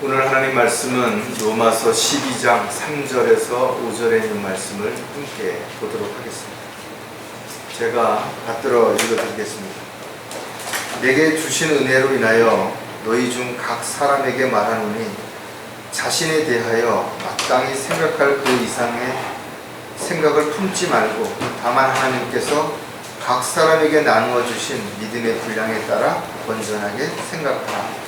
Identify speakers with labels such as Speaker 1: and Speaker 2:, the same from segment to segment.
Speaker 1: 오늘 하나님 말씀은 로마서 12장 3절에서 5절에 있는 말씀을 함께 보도록 하겠습니다. 제가 받들어 읽어드리겠습니다. 내게 주신 은혜로 인하여 너희 중 각 사람에게 말하노니 자신에 대하여 마땅히 생각할 그 이상의 생각을 품지 말고 다만 하나님께서 각 사람에게 나누어 주신 믿음의 분량에 따라 건전하게 생각하라.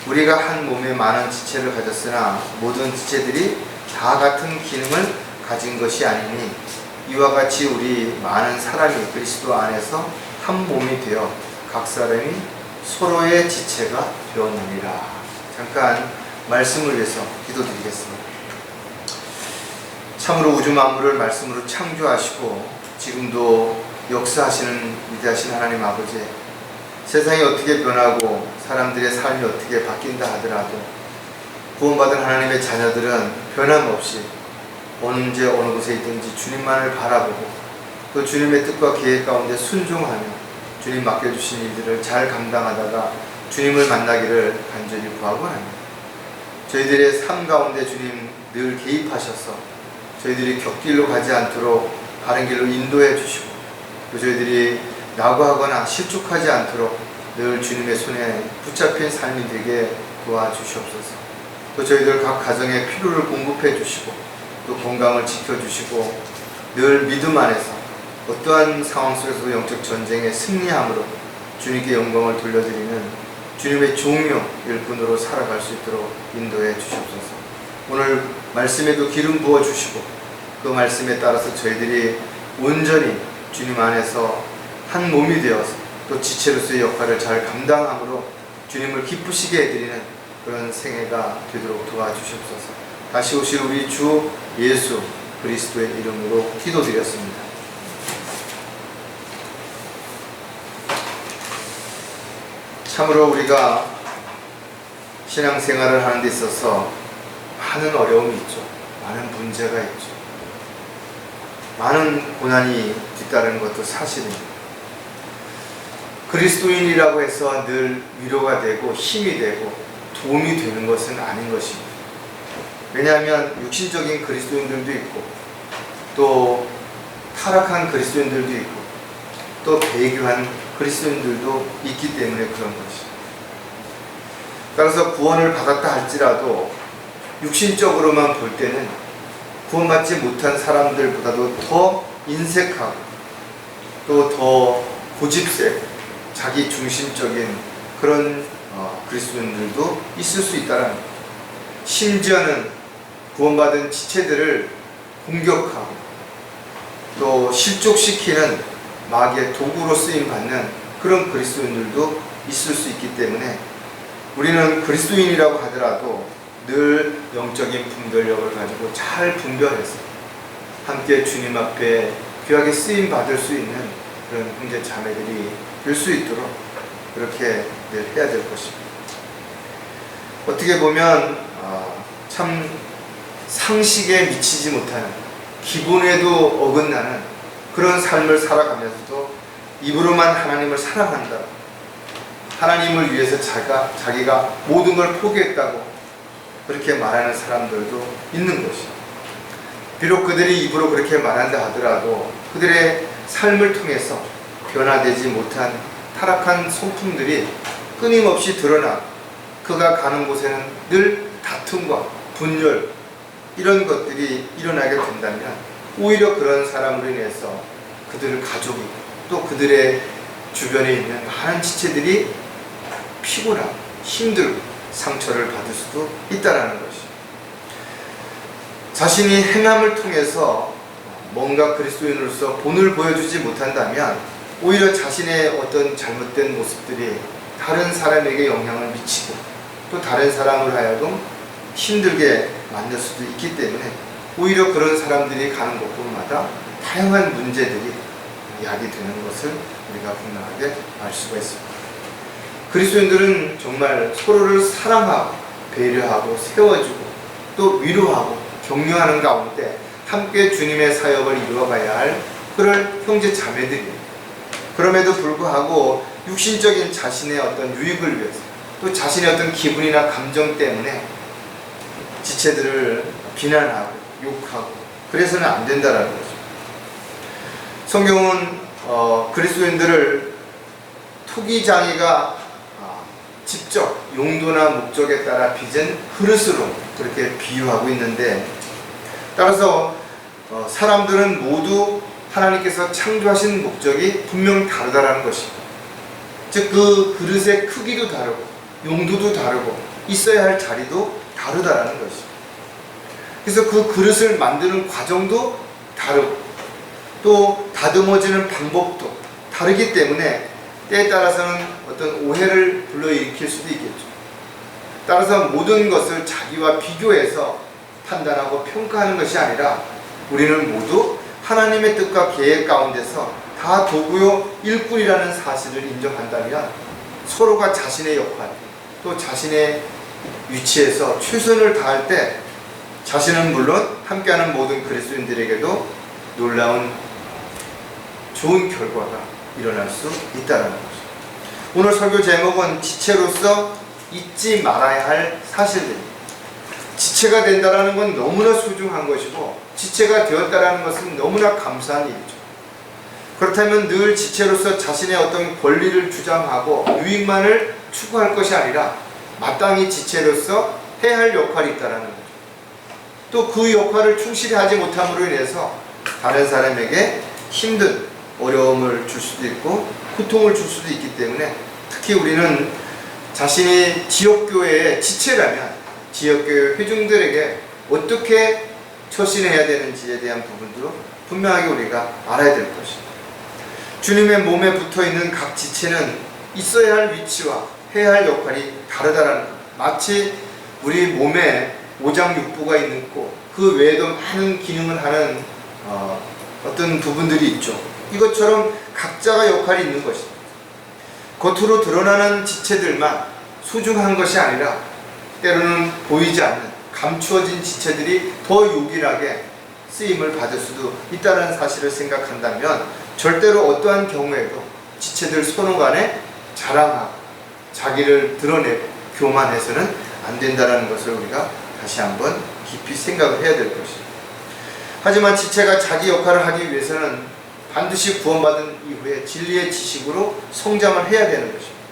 Speaker 1: 우리가 한 몸에 많은 지체를 가졌으나 모든 지체들이 다 같은 기능을 가진 것이 아니니 이와 같이 우리 많은 사람이 그리스도 안에서 한 몸이 되어 각 사람이 서로의 지체가 되었느니라. 잠깐 말씀을 위해서 기도드리겠습니다. 참으로 우주 만물을 말씀으로 창조하시고 지금도 역사하시는 위대하신 하나님 아버지, 세상이 어떻게 변하고 사람들의 삶이 어떻게 바뀐다 하더라도 구원받은 하나님의 자녀들은 변함없이 언제 어느 곳에 있든지 주님만을 바라보고 또 주님의 뜻과 계획 가운데 순종하며 주님 맡겨주신 일들을 잘 감당하다가 주님을 만나기를 간절히 구하고 합니다. 저희들의 삶 가운데 주님 늘 개입하셔서 저희들이 곁길로 가지 않도록 바른 길로 인도해 주시고 또 저희들이 낙오하거나 실족하지 않도록 늘 주님의 손에 붙잡힌 삶이 되게 도와주시옵소서. 또 저희들 각 가정의 필요를 공급해 주시고 또 건강을 지켜주시고 늘 믿음 안에서 어떠한 상황 속에서도 영적 전쟁에 승리함으로 주님께 영광을 돌려드리는 주님의 종료 일꾼으로 살아갈 수 있도록 인도해 주시옵소서. 오늘 말씀에도 기름 부어 주시고 그 말씀에 따라서 저희들이 온전히 주님 안에서 한 몸이 되어서 또 지체로서의 역할을 잘 감당함으로 주님을 기쁘시게 해드리는 그런 생애가 되도록 도와주시옵소서. 다시 오실 우리 주 예수 그리스도의 이름으로 기도드렸습니다. 참으로 우리가 신앙생활을 하는 데 있어서 많은 어려움이 있죠. 많은 문제가 있죠. 많은 고난이 뒤따르는 것도 사실입니다. 그리스도인이라고 해서 늘 위로가 되고 힘이 되고 도움이 되는 것은 아닌 것입니다. 왜냐하면 육신적인 그리스도인들도 있고 또 타락한 그리스도인들도 있고 또 배교한 그리스도인들도 있기 때문에 그런 것입니다. 따라서 구원을 받았다 할지라도 육신적으로만 볼 때는 구원받지 못한 사람들보다도 더 인색하고 또 더 고집세고 자기 중심적인 그런 그리스도인들도 있을 수 있다는 것. 심지어는 구원받은 지체들을 공격하고 또 실족시키는 마귀의 도구로 쓰임받는 그런 그리스도인들도 있을 수 있기 때문에 우리는 그리스도인이라고 하더라도 늘 영적인 분별력을 가지고 잘 분별해서 함께 주님 앞에 귀하게 쓰임받을 수 있는 그런 형제 자매들이 될 수 있도록 그렇게 늘 해야 될 것입니다. 어떻게 보면 참 상식에 미치지 못하는 기본에도 어긋나는 그런 삶을 살아가면서도 입으로만 하나님을 사랑한다, 하나님을 위해서 자기가 모든 걸 포기했다고 그렇게 말하는 사람들도 있는 것이죠. 비록 그들이 입으로 그렇게 말한다 하더라도 그들의 삶을 통해서 변화되지 못한 타락한 성품들이 끊임없이 드러나 그가 가는 곳에는 늘 다툼과 분열 이런 것들이 일어나게 된다면 오히려 그런 사람으로 인해서 그들의 가족이 또 그들의 주변에 있는 많은 지체들이 피곤하고 힘들고 상처를 받을 수도 있다는 것이죠. 자신이 행함을 통해서 뭔가 그리스도인으로서 본을 보여주지 못한다면 오히려 자신의 어떤 잘못된 모습들이 다른 사람에게 영향을 미치고 또 다른 사람을 하여금 힘들게 만들 수도 있기 때문에 오히려 그런 사람들이 가는 곳곳마다 다양한 문제들이 야기되는 것을 우리가 분명하게 알 수가 있습니다. 그리스도인들은 정말 서로를 사랑하고 배려하고 세워주고 또 위로하고 격려하는 가운데 함께 주님의 사역을 이루어가야 할 그런 형제 자매들이에요. 그럼에도 불구하고 육신적인 자신의 어떤 유익을 위해서 또 자신의 어떤 기분이나 감정 때문에 지체들을 비난하고 욕하고 그래서는 안 된다라는 거죠. 성경은 그리스도인들을 토기장이가 직접 용도나 목적에 따라 빚은 그릇으로 그렇게 비유하고 있는데, 따라서 사람들은 모두 하나님께서 창조하신 목적이 분명 다르다라는 것입니다. 즉 그 그릇의 크기도 다르고 용도도 다르고 있어야 할 자리도 다르다라는 것입니다. 그래서 그 그릇을 만드는 과정도 다르고 또 다듬어지는 방법도 다르기 때문에 때에 따라서는 어떤 오해를 불러일으킬 수도 있겠죠. 따라서 모든 것을 자기와 비교해서 판단하고 평가하는 것이 아니라 우리는 모두 하나님의 뜻과 계획 가운데서 다 도구요 일꾼이라는 사실을 인정한다면 서로가 자신의 역할 또 자신의 위치에서 최선을 다할 때 자신은 물론 함께하는 모든 그리스도인들에게도 놀라운 좋은 결과가 일어날 수 있다는 거죠. 오늘 설교 제목은 지체로서 잊지 말아야 할 사실들입니다. 지체가 된다는 건 너무나 소중한 것이고 지체가 되었다는 것은 너무나 감사한 일이죠. 그렇다면 늘 지체로서 자신의 어떤 권리를 주장하고 유익만을 추구할 것이 아니라 마땅히 지체로서 해야 할 역할이 있다는 거죠. 또 그 역할을 충실히 하지 못함으로 인해서 다른 사람에게 힘든 어려움을 줄 수도 있고 고통을 줄 수도 있기 때문에 특히 우리는 자신이 지역교회의 지체라면 지역교회 회중들에게 어떻게 처신해야 되는지에 대한 부분도 분명하게 우리가 알아야 될 것입니다. 주님의 몸에 붙어있는 각 지체는 있어야 할 위치와 해야 할 역할이 다르다라는 것. 마치 우리 몸에 오장육부가 있고 그 외에도 많은 기능을 하는 어떤 부분들이 있죠. 이것처럼 각자가 역할이 있는 것입니다. 겉으로 드러나는 지체들만 소중한 것이 아니라 때로는 보이지 않는 감추어진 지체들이 더 요긴하게 쓰임을 받을 수도 있다는 사실을 생각한다면 절대로 어떠한 경우에도 지체들 서로 간에 자랑하고 자기를 드러내고 교만해서는 안 된다는 것을 우리가 다시 한번 깊이 생각을 해야 될 것입니다. 하지만 지체가 자기 역할을 하기 위해서는 반드시 구원받은 이후에 진리의 지식으로 성장을 해야 되는 것입니다.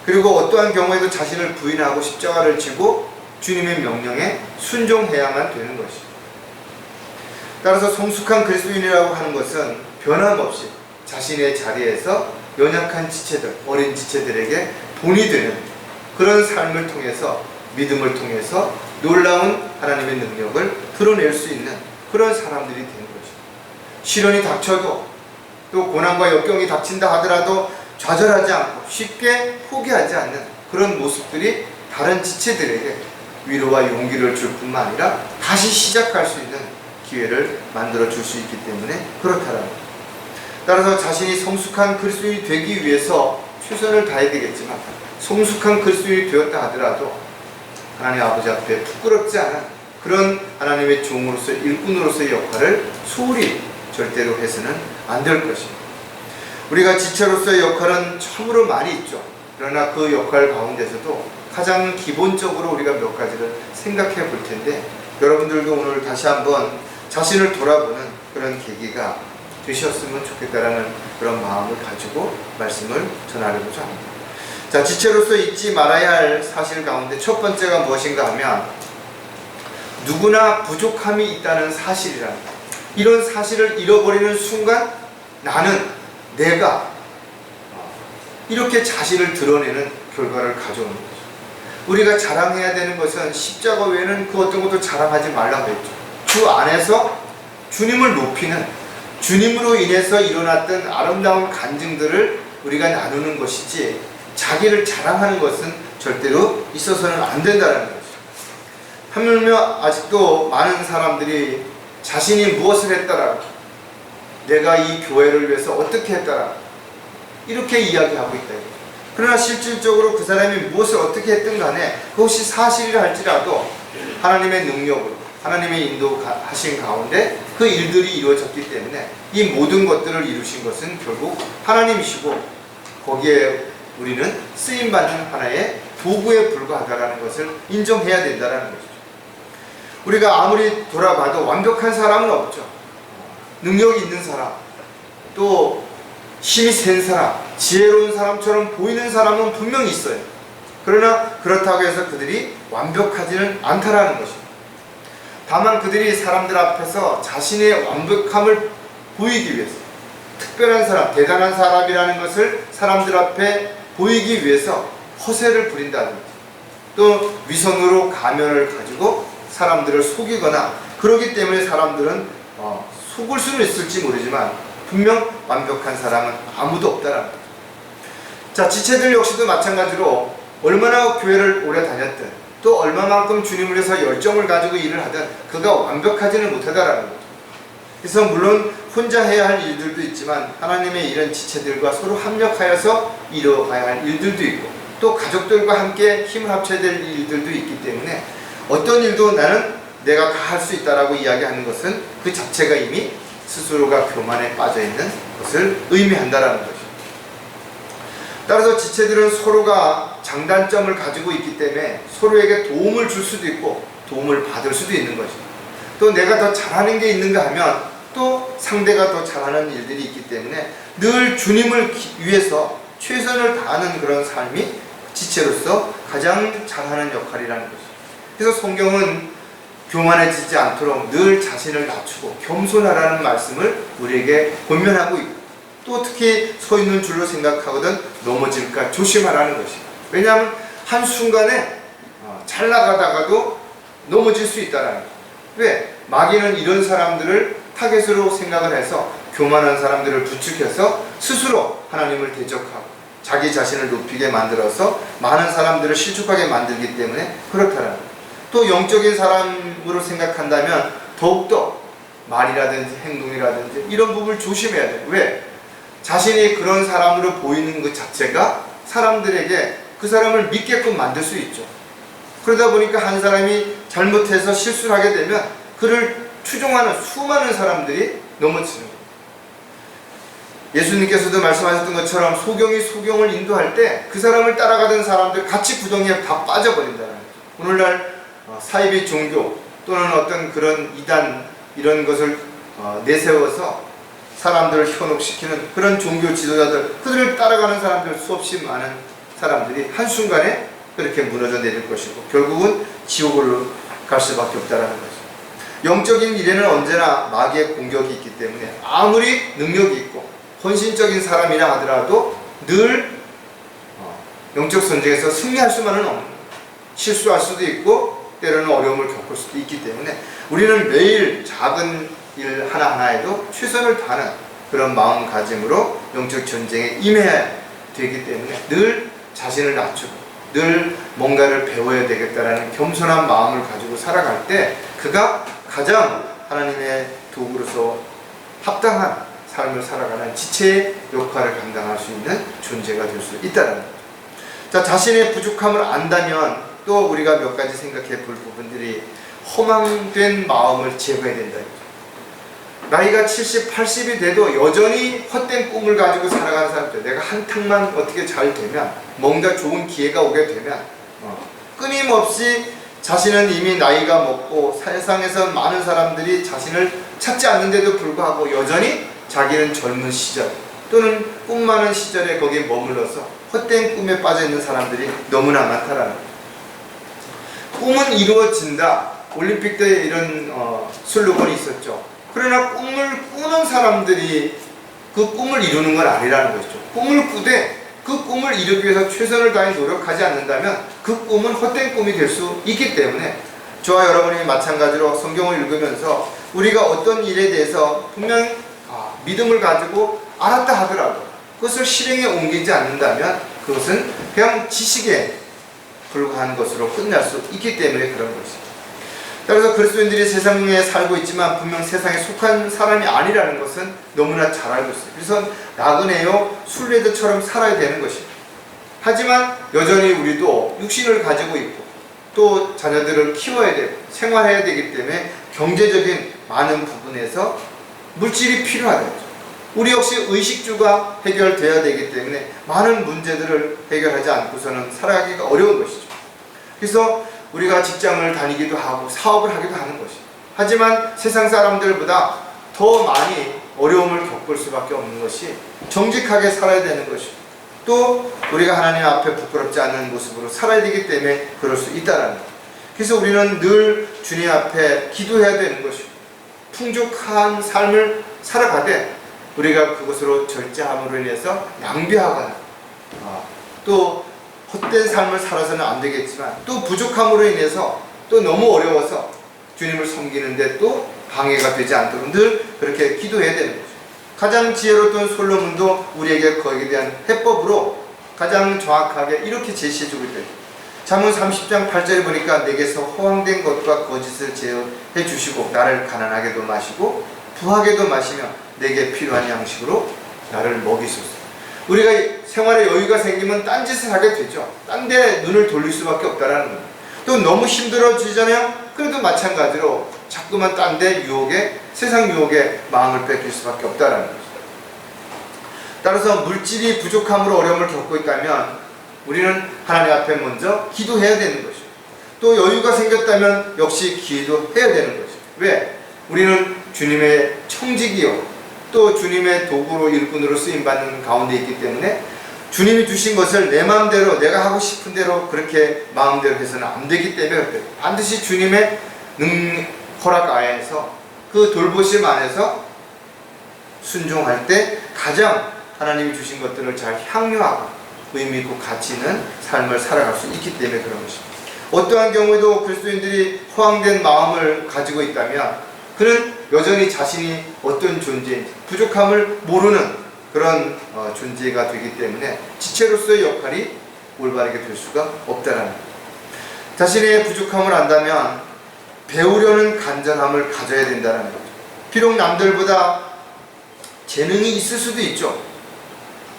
Speaker 1: 그리고 어떠한 경우에도 자신을 부인하고 십자가를 지고 주님의 명령에 순종해야만 되는 것입니다. 따라서 성숙한 그리스도인이라고 하는 것은 변함없이 자신의 자리에서 연약한 지체들, 어린 지체들에게 본이 되는 그런 삶을 통해서 믿음을 통해서 놀라운 하나님의 능력을 드러낼 수 있는 그런 사람들이 되는 것입니다. 시련이 닥쳐도 또 고난과 역경이 닥친다 하더라도 좌절하지 않고 쉽게 포기하지 않는 그런 모습들이 다른 지체들에게 위로와 용기를 줄 뿐만 아니라 다시 시작할 수 있는 기회를 만들어 줄 수 있기 때문에 그렇다라는 것. 따라서 자신이 성숙한 그리스도인이 되기 위해서 최선을 다해야 되겠지만 성숙한 그리스도인이 되었다 하더라도 하나님 아버지 앞에 부끄럽지 않은 그런 하나님의 종으로서 일꾼으로서의 역할을 소홀히 절대로 해서는 안 될 것입니다. 우리가 지체로서의 역할은 참으로 많이 있죠. 그러나 그 역할 가운데서도 가장 기본적으로 우리가 몇 가지를 생각해 볼 텐데 여러분들도 오늘 다시 한번 자신을 돌아보는 그런 계기가 되셨으면 좋겠다라는 그런 마음을 가지고 말씀을 전하려고자 합니다. 자, 지체로서 잊지 말아야 할 사실 가운데 첫 번째가 무엇인가 하면 누구나 부족함이 있다는 사실이랍니다. 이런 사실을 잃어버리는 순간 나는 내가 이렇게 자신을 드러내는 결과를 가져오는 거죠. 우리가 자랑해야 되는 것은 십자가 외에는 그 어떤 것도 자랑하지 말라고 했죠. 주 안에서 주님을 높이는 주님으로 인해서 일어났던 아름다운 간증들을 우리가 나누는 것이지 자기를 자랑하는 것은 절대로 있어서는 안 된다는 거죠. 하물며 아직도 많은 사람들이 자신이 무엇을 했더라, 내가 이 교회를 위해서 어떻게 했더라, 이렇게 이야기하고 있다. 그러나 실질적으로 그 사람이 무엇을 어떻게 했든 간에 그것이 사실이라 할지라도 하나님의 능력으로 하나님의 인도하신 가운데 그 일들이 이루어졌기 때문에 이 모든 것들을 이루신 것은 결국 하나님이시고 거기에 우리는 쓰임받는 하나의 도구에 불과하다는 것을 인정해야 된다는 것이죠. 우리가 아무리 돌아봐도 완벽한 사람은 없죠. 능력이 있는 사람, 또 힘이 센 사람, 지혜로운 사람처럼 보이는 사람은 분명히 있어요. 그러나 그렇다고 해서 그들이 완벽하지는 않다라는 것입니다. 다만 그들이 사람들 앞에서 자신의 완벽함을 보이기 위해서, 특별한 사람, 대단한 사람이라는 것을 사람들 앞에 보이기 위해서 허세를 부린다든지, 또 위선으로 가면을 가지고 사람들을 속이거나, 그러기 때문에 사람들은 속을 수는 있을지 모르지만 분명 완벽한 사람은 아무도 없다라는 거죠. 자, 지체들 역시도 마찬가지로 얼마나 교회를 오래 다녔든, 또 얼마만큼 주님을 위해서 열정을 가지고 일을 하든 그가 완벽하지는 못하다라는 거죠. 그래서 물론 혼자 해야 할 일들도 있지만 하나님의 이런 지체들과 서로 협력하여서 이루어가야 할 일들도 있고, 또 가족들과 함께 힘을 합쳐야 될 일들도 있기 때문에 어떤 일도 나는 내가 다 할 수 있다라고 이야기하는 것은 그 자체가 이미 스스로가 교만에 빠져있는 것을 의미한다라는 것이죠. 따라서 지체들은 서로가 장단점을 가지고 있기 때문에 서로에게 도움을 줄 수도 있고 도움을 받을 수도 있는 거죠. 또 내가 더 잘하는 게 있는가 하면 또 상대가 더 잘하는 일들이 있기 때문에 늘 주님을 위해서 최선을 다하는 그런 삶이 지체로서 가장 잘하는 역할이라는 거죠. 그래서 성경은 교만해지지 않도록 늘 자신을 낮추고 겸손하라는 말씀을 우리에게 권면하고 있고, 또 특히 서 있는 줄로 생각하거든 넘어질까 조심하라는 것입니다. 왜냐하면 한순간에 잘 나가다가도 넘어질 수 있다는 거예요. 왜? 마귀는 이런 사람들을 타겟으로 생각을 해서 교만한 사람들을 부추겨서 스스로 하나님을 대적하고 자기 자신을 높이게 만들어서 많은 사람들을 실족하게 만들기 때문에 그렇다는 거예요. 또 영적인 사람으로 생각한다면 더욱더 말이라든지 행동이라든지 이런 부분을 조심해야 돼요. 왜? 자신이 그런 사람으로 보이는 것 자체가 사람들에게 그 사람을 믿게끔 만들 수 있죠. 그러다 보니까 한 사람이 잘못해서 실수를 하게 되면 그를 추종하는 수많은 사람들이 넘어지는 거예요. 예수님께서도 말씀하셨던 것처럼 소경이 소경을 인도할 때 그 사람을 따라가던 사람들 같이 구덩이에 다 빠져버린다는 거죠. 오늘날 사이비 종교 또는 어떤 그런 이단 이런 것을 내세워서 사람들을 현혹시키는 그런 종교 지도자들, 그들을 따라가는 사람들, 수없이 많은 사람들이 한순간에 그렇게 무너져 내릴 것이고 결국은 지옥으로 갈 수밖에 없다는 거죠. 영적인 일에는 언제나 마귀의 공격이 있기 때문에 아무리 능력이 있고 헌신적인 사람이라 하더라도 늘 영적 전쟁에서 승리할 수만은 없는 거예요. 실수할 수도 있고 때로는 어려움을 겪을 수도 있기 때문에 우리는 매일 작은 일 하나하나에도 최선을 다하는 그런 마음가짐으로 영적 전쟁에 임해야 되기 때문에 늘 자신을 낮추고 늘 뭔가를 배워야 되겠다라는 겸손한 마음을 가지고 살아갈 때 그가 가장 하나님의 도구로서 합당한 삶을 살아가는 지체의 역할을 감당할 수 있는 존재가 될 수 있다는 거죠. 자, 자신의 부족함을 안다면 또 우리가 몇 가지 생각해 볼 부분들이 허망된 마음을 제거해야 된다. 나이가 70, 80이 돼도 여전히 헛된 꿈을 가지고 살아가는 사람들, 내가 한탕만 어떻게 잘 되면 뭔가 좋은 기회가 오게 되면 끊임없이 자신은 이미 나이가 먹고 세상에서 많은 사람들이 자신을 찾지 않는데도 불구하고 여전히 자기는 젊은 시절 또는 꿈 많은 시절에 거기에 머물러서 헛된 꿈에 빠져있는 사람들이 너무나 많다라는 거예요. 꿈은 이루어진다. 올림픽 때 이런 슬로건이 있었죠. 그러나 꿈을 꾸는 사람들이 그 꿈을 이루는 건 아니라는 것이죠. 꿈을 꾸되 그 꿈을 이루기 위해서 최선을 다해 노력하지 않는다면 그 꿈은 헛된 꿈이 될 수 있기 때문에 저와 여러분이 마찬가지로 성경을 읽으면서 우리가 어떤 일에 대해서 분명히 믿음을 가지고 알았다 하더라도 그것을 실행에 옮기지 않는다면 그것은 그냥 지식에 불과한 것으로 끝날 수 있기 때문에 그런 것입니다. 따라서 그리스도인들이 세상에 살고 있지만 분명 세상에 속한 사람이 아니라는 것은 너무나 잘 알고 있어요. 그래서 나그네요 순례자처럼 살아야 되는 것입니다. 하지만 여전히 우리도 육신을 가지고 있고 또 자녀들을 키워야 되고 생활해야 되기 때문에 경제적인 많은 부분에서 물질이 필요하다. 우리 역시 의식주가 해결되어야 되기 때문에 많은 문제들을 해결하지 않고서는 살아가기가 어려운 것이죠. 그래서 우리가 직장을 다니기도 하고 사업을 하기도 하는 것이. 하지만 세상 사람들보다 더 많이 어려움을 겪을 수밖에 없는 것이 정직하게 살아야 되는 것이. 또 우리가 하나님 앞에 부끄럽지 않는 모습으로 살아야 되기 때문에 그럴 수 있다라는 것. 그래서 우리는 늘 주님 앞에 기도해야 되는 것이고, 풍족한 삶을 살아가되 우리가 그것으로 절제함으로 인해서 낭비하거나 또 헛된 삶을 살아서는 안 되겠지만, 또 부족함으로 인해서 또 너무 어려워서 주님을 섬기는데 또 방해가 되지 않도록 늘 그렇게 기도해야 되는 거죠. 가장 지혜로웠던 솔로몬도 우리에게 거기에 대한 해법으로 가장 정확하게 이렇게 제시해주고 있다. 잠언 30장 8절에 보니까 내게서 허황된 것과 거짓을 제어해 주시고 나를 가난하게도 마시고 부하게도 마시며 내게 필요한 양식으로 나를 먹이소서. 우리가 생활에 여유가 생기면 딴짓을 하게 되죠. 딴 데 눈을 돌릴 수밖에 없다라는 거예요. 또 너무 힘들어지잖아요. 그래도 마찬가지로 자꾸만 딴 데 유혹에, 세상 유혹에 마음을 뺏길 수밖에 없다라는 거죠. 따라서 물질이 부족함으로 어려움을 겪고 있다면 우리는 하나님 앞에 먼저 기도해야 되는 것이죠. 또 여유가 생겼다면 역시 기도해야 되는 것이죠. 왜? 우리는 주님의 청직이요 또 주님의 도구로 일꾼으로 쓰임받는 가운데 있기 때문에 주님이 주신 것을 내 마음대로, 내가 하고 싶은 대로 그렇게 마음대로 해서는 안 되기 때문에 반드시 주님의 허락 아래에서, 그 돌보심 안에서 순종할 때 가장 하나님이 주신 것들을 잘 향유하고 의미 있고 가치 있는 삶을 살아갈 수 있기 때문에 그런 것입니다. 어떠한 경우에도 그리스도인들이 허황된 마음을 가지고 있다면 그는 여전히 자신이 어떤 존재인지 부족함을 모르는 그런 존재가 되기 때문에 지체로서의 역할이 올바르게 될 수가 없다는 거예요. 자신의 부족함을 안다면 배우려는 간절함을 가져야 된다는 거죠. 비록 남들보다 재능이 있을 수도 있죠.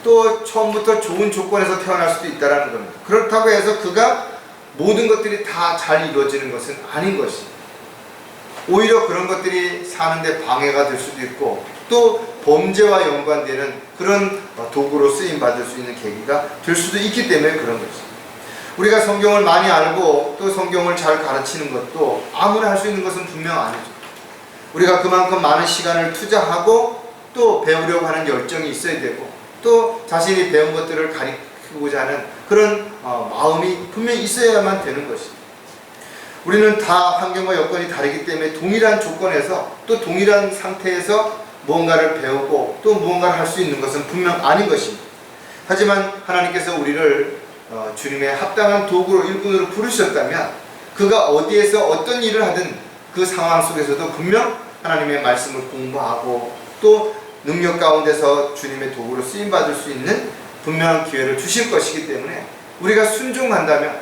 Speaker 1: 또 처음부터 좋은 조건에서 태어날 수도 있다는 겁니다. 그렇다고 해서 그가 모든 것들이 다 잘 이루어지는 것은 아닌 것입니다. 오히려 그런 것들이 사는데 방해가 될 수도 있고 또 범죄와 연관되는 그런 도구로 쓰임받을 수 있는 계기가 될 수도 있기 때문에 그런 것입니다. 우리가 성경을 많이 알고 또 성경을 잘 가르치는 것도 아무나 할 수 있는 것은 분명 아니죠. 우리가 그만큼 많은 시간을 투자하고 또 배우려고 하는 열정이 있어야 되고 또 자신이 배운 것들을 가르치고자 하는 그런 마음이 분명히 있어야만 되는 것입니다. 우리는 다 환경과 여건이 다르기 때문에 동일한 조건에서 또 동일한 상태에서 무언가를 배우고 또 무언가를 할 수 있는 것은 분명 아닌 것입니다. 하지만 하나님께서 우리를 주님의 합당한 도구로 일꾼으로 부르셨다면 그가 어디에서 어떤 일을 하든 그 상황 속에서도 분명 하나님의 말씀을 공부하고 또 능력 가운데서 주님의 도구로 쓰임받을 수 있는 분명한 기회를 주실 것이기 때문에 우리가 순종한다면,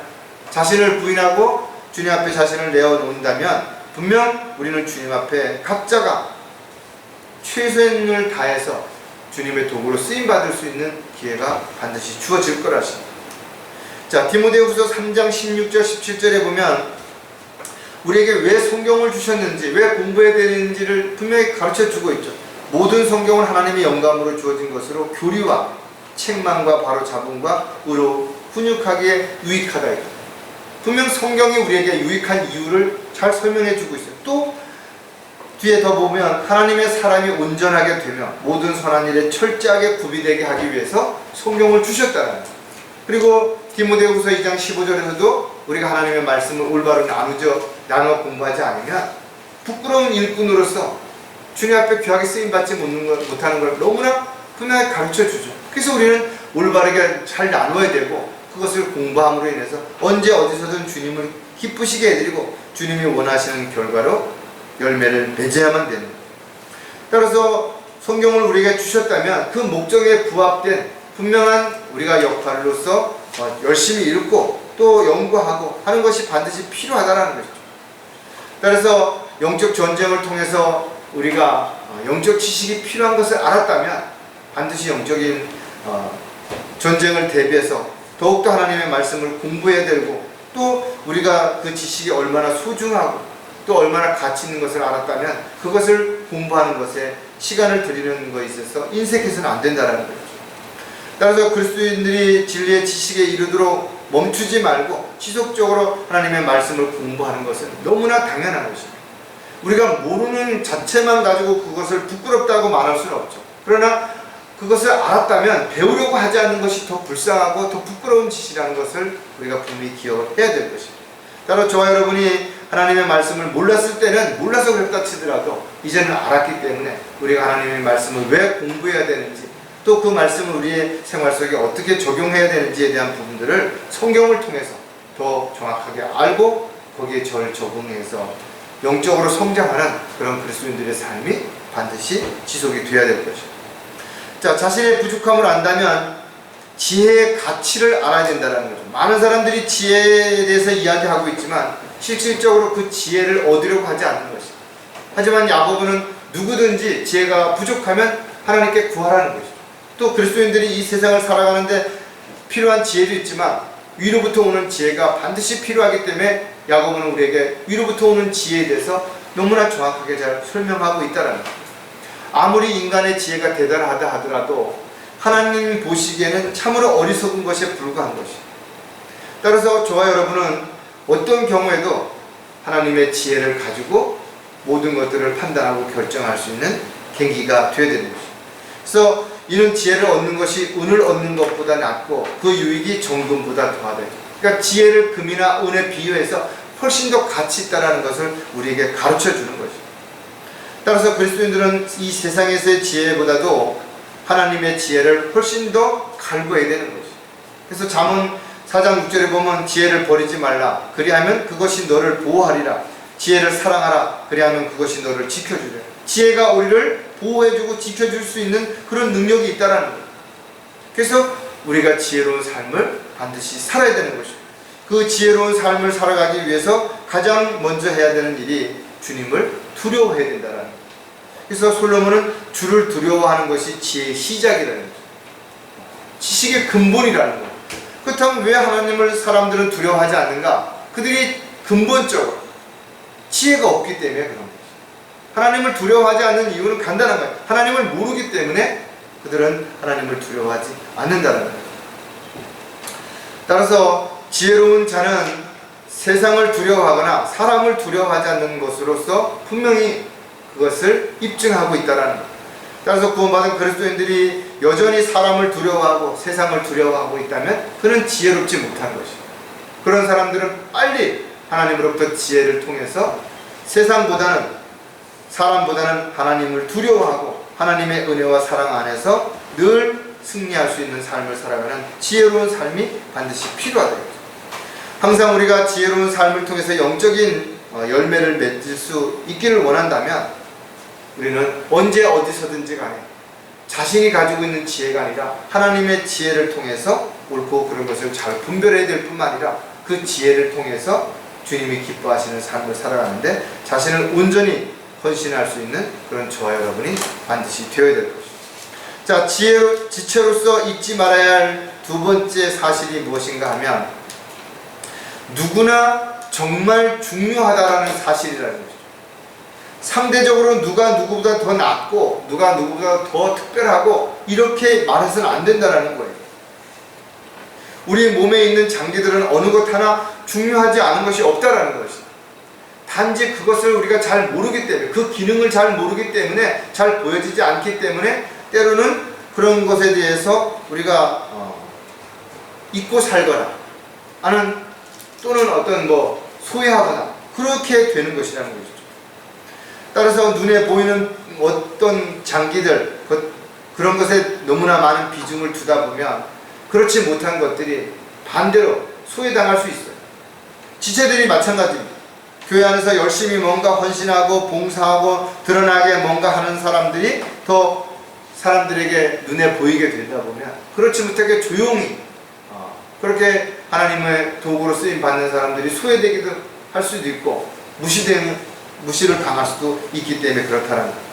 Speaker 1: 자신을 부인하고 주님 앞에 자신을 내어놓는다면 분명 우리는 주님 앞에 각자가 최선을 다해서 주님의 도구로 쓰임받을 수 있는 기회가 반드시 주어질 거라십니다. 자, 디모데후서 3장 16절 17절에 보면 우리에게 왜 성경을 주셨는지, 왜 공부해야 되는지를 분명히 가르쳐주고 있죠. 모든 성경은 하나님의 영감으로 주어진 것으로 교리와 책망과 바로잡음과 의로 훈육하기에 유익하다. 분명 성경이 우리에게 유익한 이유를 잘 설명해 주고 있어요. 또 뒤에 더 보면 하나님의 사람이 온전하게 되며 모든 선한 일에 철저하게 구비되게 하기 위해서 성경을 주셨다는 거예요. 그리고 디모데후서 2장 15절에서도 우리가 하나님의 말씀을 올바로 나눠 공부하지 않으면 부끄러운 일꾼으로서 주님 앞에 귀하게 쓰임받지 못하는 걸 너무나 분명히 가르쳐주죠. 그래서 우리는 올바르게 잘 나눠야 되고 그것을 공부함으로 인해서 언제 어디서든 주님을 기쁘시게 해드리고 주님이 원하시는 결과로 열매를 맺어야만 되는 거예요. 따라서 성경을 우리에게 주셨다면 그 목적에 부합된 분명한 우리가 역할로서 열심히 읽고 또 연구하고 하는 것이 반드시 필요하다는 것이죠. 따라서 영적 전쟁을 통해서 우리가 영적 지식이 필요한 것을 알았다면 반드시 영적인 전쟁을 대비해서 더욱더 하나님의 말씀을 공부해야 되고 또 우리가 그 지식이 얼마나 소중하고 또 얼마나 가치 있는 것을 알았다면 그것을 공부하는 것에 시간을 들이는 것에 있어서 인색해서는 안 된다는 거죠. 따라서 그리스도인들이 진리의 지식에 이르도록 멈추지 말고 지속적으로 하나님의 말씀을 공부하는 것은 너무나 당연한 것입니다. 우리가 모르는 자체만 가지고 그것을 부끄럽다고 말할 수는 없죠. 그러나 그것을 알았다면 배우려고 하지 않는 것이 더 불쌍하고 더 부끄러운 짓이라는 것을 우리가 분명히 기억을 해야 될 것입니다. 따로 저와 여러분이 하나님의 말씀을 몰랐을 때는 몰라서 그랬다 치더라도 이제는 알았기 때문에 우리가 하나님의 말씀을 왜 공부해야 되는지, 또 그 말씀을 우리의 생활 속에 어떻게 적용해야 되는지에 대한 부분들을 성경을 통해서 더 정확하게 알고 거기에 절 적응해서 영적으로 성장하는 그런 그리스도인들의 삶이 반드시 지속이 되어야 될 것입니다. 자, 자신의 부족함을 안다면 지혜의 가치를 알아야 된다는 거죠. 많은 사람들이 지혜에 대해서 이야기하고 있지만 실질적으로 그 지혜를 얻으려고 하지 않는 것입니다. 하지만 야고보는 누구든지 지혜가 부족하면 하나님께 구하라는 것이죠. 또 그리스도인들이 이 세상을 살아가는데 필요한 지혜도 있지만 위로부터 오는 지혜가 반드시 필요하기 때문에 야고보는 우리에게 위로부터 오는 지혜에 대해서 너무나 정확하게 잘 설명하고 있다는 거예요. 아무리 인간의 지혜가 대단하다 하더라도 하나님이 보시기에는 참으로 어리석은 것에 불과한 것이에요. 따라서 저와 여러분은 어떤 경우에도 하나님의 지혜를 가지고 모든 것들을 판단하고 결정할 수 있는 계기가 되어야 되는 것이죠. 그래서 이는 지혜를 얻는 것이 은을 얻는 것보다 낫고 그 유익이 정금보다 더하다. 그러니까 지혜를 금이나 은에 비유해서 훨씬 더 가치 있다는 것을 우리에게 가르쳐 주는 것이죠. 따라서 그리스도인들은 이 세상에서의 지혜보다도 하나님의 지혜를 훨씬 더 갈구해야 되는 것이죠. 그래서 잠언 4장 6절에 보면 지혜를 버리지 말라. 그리하면 그것이 너를 보호하리라. 지혜를 사랑하라. 그리하면 그것이 너를 지켜주리라. 지혜가 우리를 보호해주고 지켜줄 수 있는 그런 능력이 있다는 거예요. 그래서 우리가 지혜로운 삶을 반드시 살아야 되는 것이죠. 그 지혜로운 삶을 살아가기 위해서 가장 먼저 해야 되는 일이 주님을 두려워해야 된다는 거예요. 그래서 솔로몬은 주를 두려워하는 것이 지혜의 시작이라는 거죠. 지식의 근본이라는 거예요. 그렇다면 왜 하나님을 사람들은 두려워하지 않는가? 그들이 근본적으로 지혜가 없기 때문에 그런 거죠. 하나님을 두려워하지 않는 이유는 간단한 거예요. 하나님을 모르기 때문에 그들은 하나님을 두려워하지 않는다는 거예요. 따라서 지혜로운 자는 세상을 두려워하거나 사람을 두려워하지 않는 것으로서 분명히 그것을 입증하고 있다는 거예요. 따라서 구원받은 그리스도인들이 여전히 사람을 두려워하고 세상을 두려워하고 있다면 그는 지혜롭지 못한 것이에요. 그런 사람들은 빨리 하나님으로부터 지혜를 통해서 세상보다는, 사람보다는 하나님을 두려워하고 하나님의 은혜와 사랑 안에서 늘 승리할 수 있는 삶을 살아가는 지혜로운 삶이 반드시 필요하다. 항상 우리가 지혜로운 삶을 통해서 영적인 열매를 맺을 수 있기를 원한다면 우리는 언제 어디서든지 간에 자신이 가지고 있는 지혜가 아니라 하나님의 지혜를 통해서 옳고 그른 것을 잘 분별해야 될 뿐만 아니라 그 지혜를 통해서 주님이 기뻐하시는 삶을 살아가는데 자신을 온전히 헌신할 수 있는 그런 저와 여러분이 반드시 되어야 될 것입니다. 자, 지체로서 잊지 말아야 할 두 번째 사실이 무엇인가 하면 누구나 정말 중요하다라는 사실이라는 거죠. 상대적으로 누가 누구보다 더 낫고 누가 누구보다 더 특별하고 이렇게 말해서는 안 된다는 거예요. 우리 몸에 있는 장기들은 어느 것 하나 중요하지 않은 것이 없다라는 것이죠. 단지 그것을 우리가 잘 모르기 때문에, 그 기능을 잘 모르기 때문에, 잘 보여지지 않기 때문에 때로는 그런 것에 대해서 우리가 잊고 살거나 아는 또는 어떤 소외하거나 그렇게 되는 것이라는 것이죠. 따라서 눈에 보이는 어떤 장기들, 그런 것에 너무나 많은 비중을 두다 보면 그렇지 못한 것들이 반대로 소외당할 수 있어요. 지체들이 마찬가지입니다. 교회 안에서 열심히 뭔가 헌신하고 봉사하고 드러나게 뭔가 하는 사람들이 더 사람들에게 눈에 보이게 되다 보면 그렇지 못하게 조용히 그렇게 하나님의 도구로 쓰임 받는 사람들이 소외되기도 할 수도 있고 무시를 당할 수도 있기 때문에 그렇다는 거예요.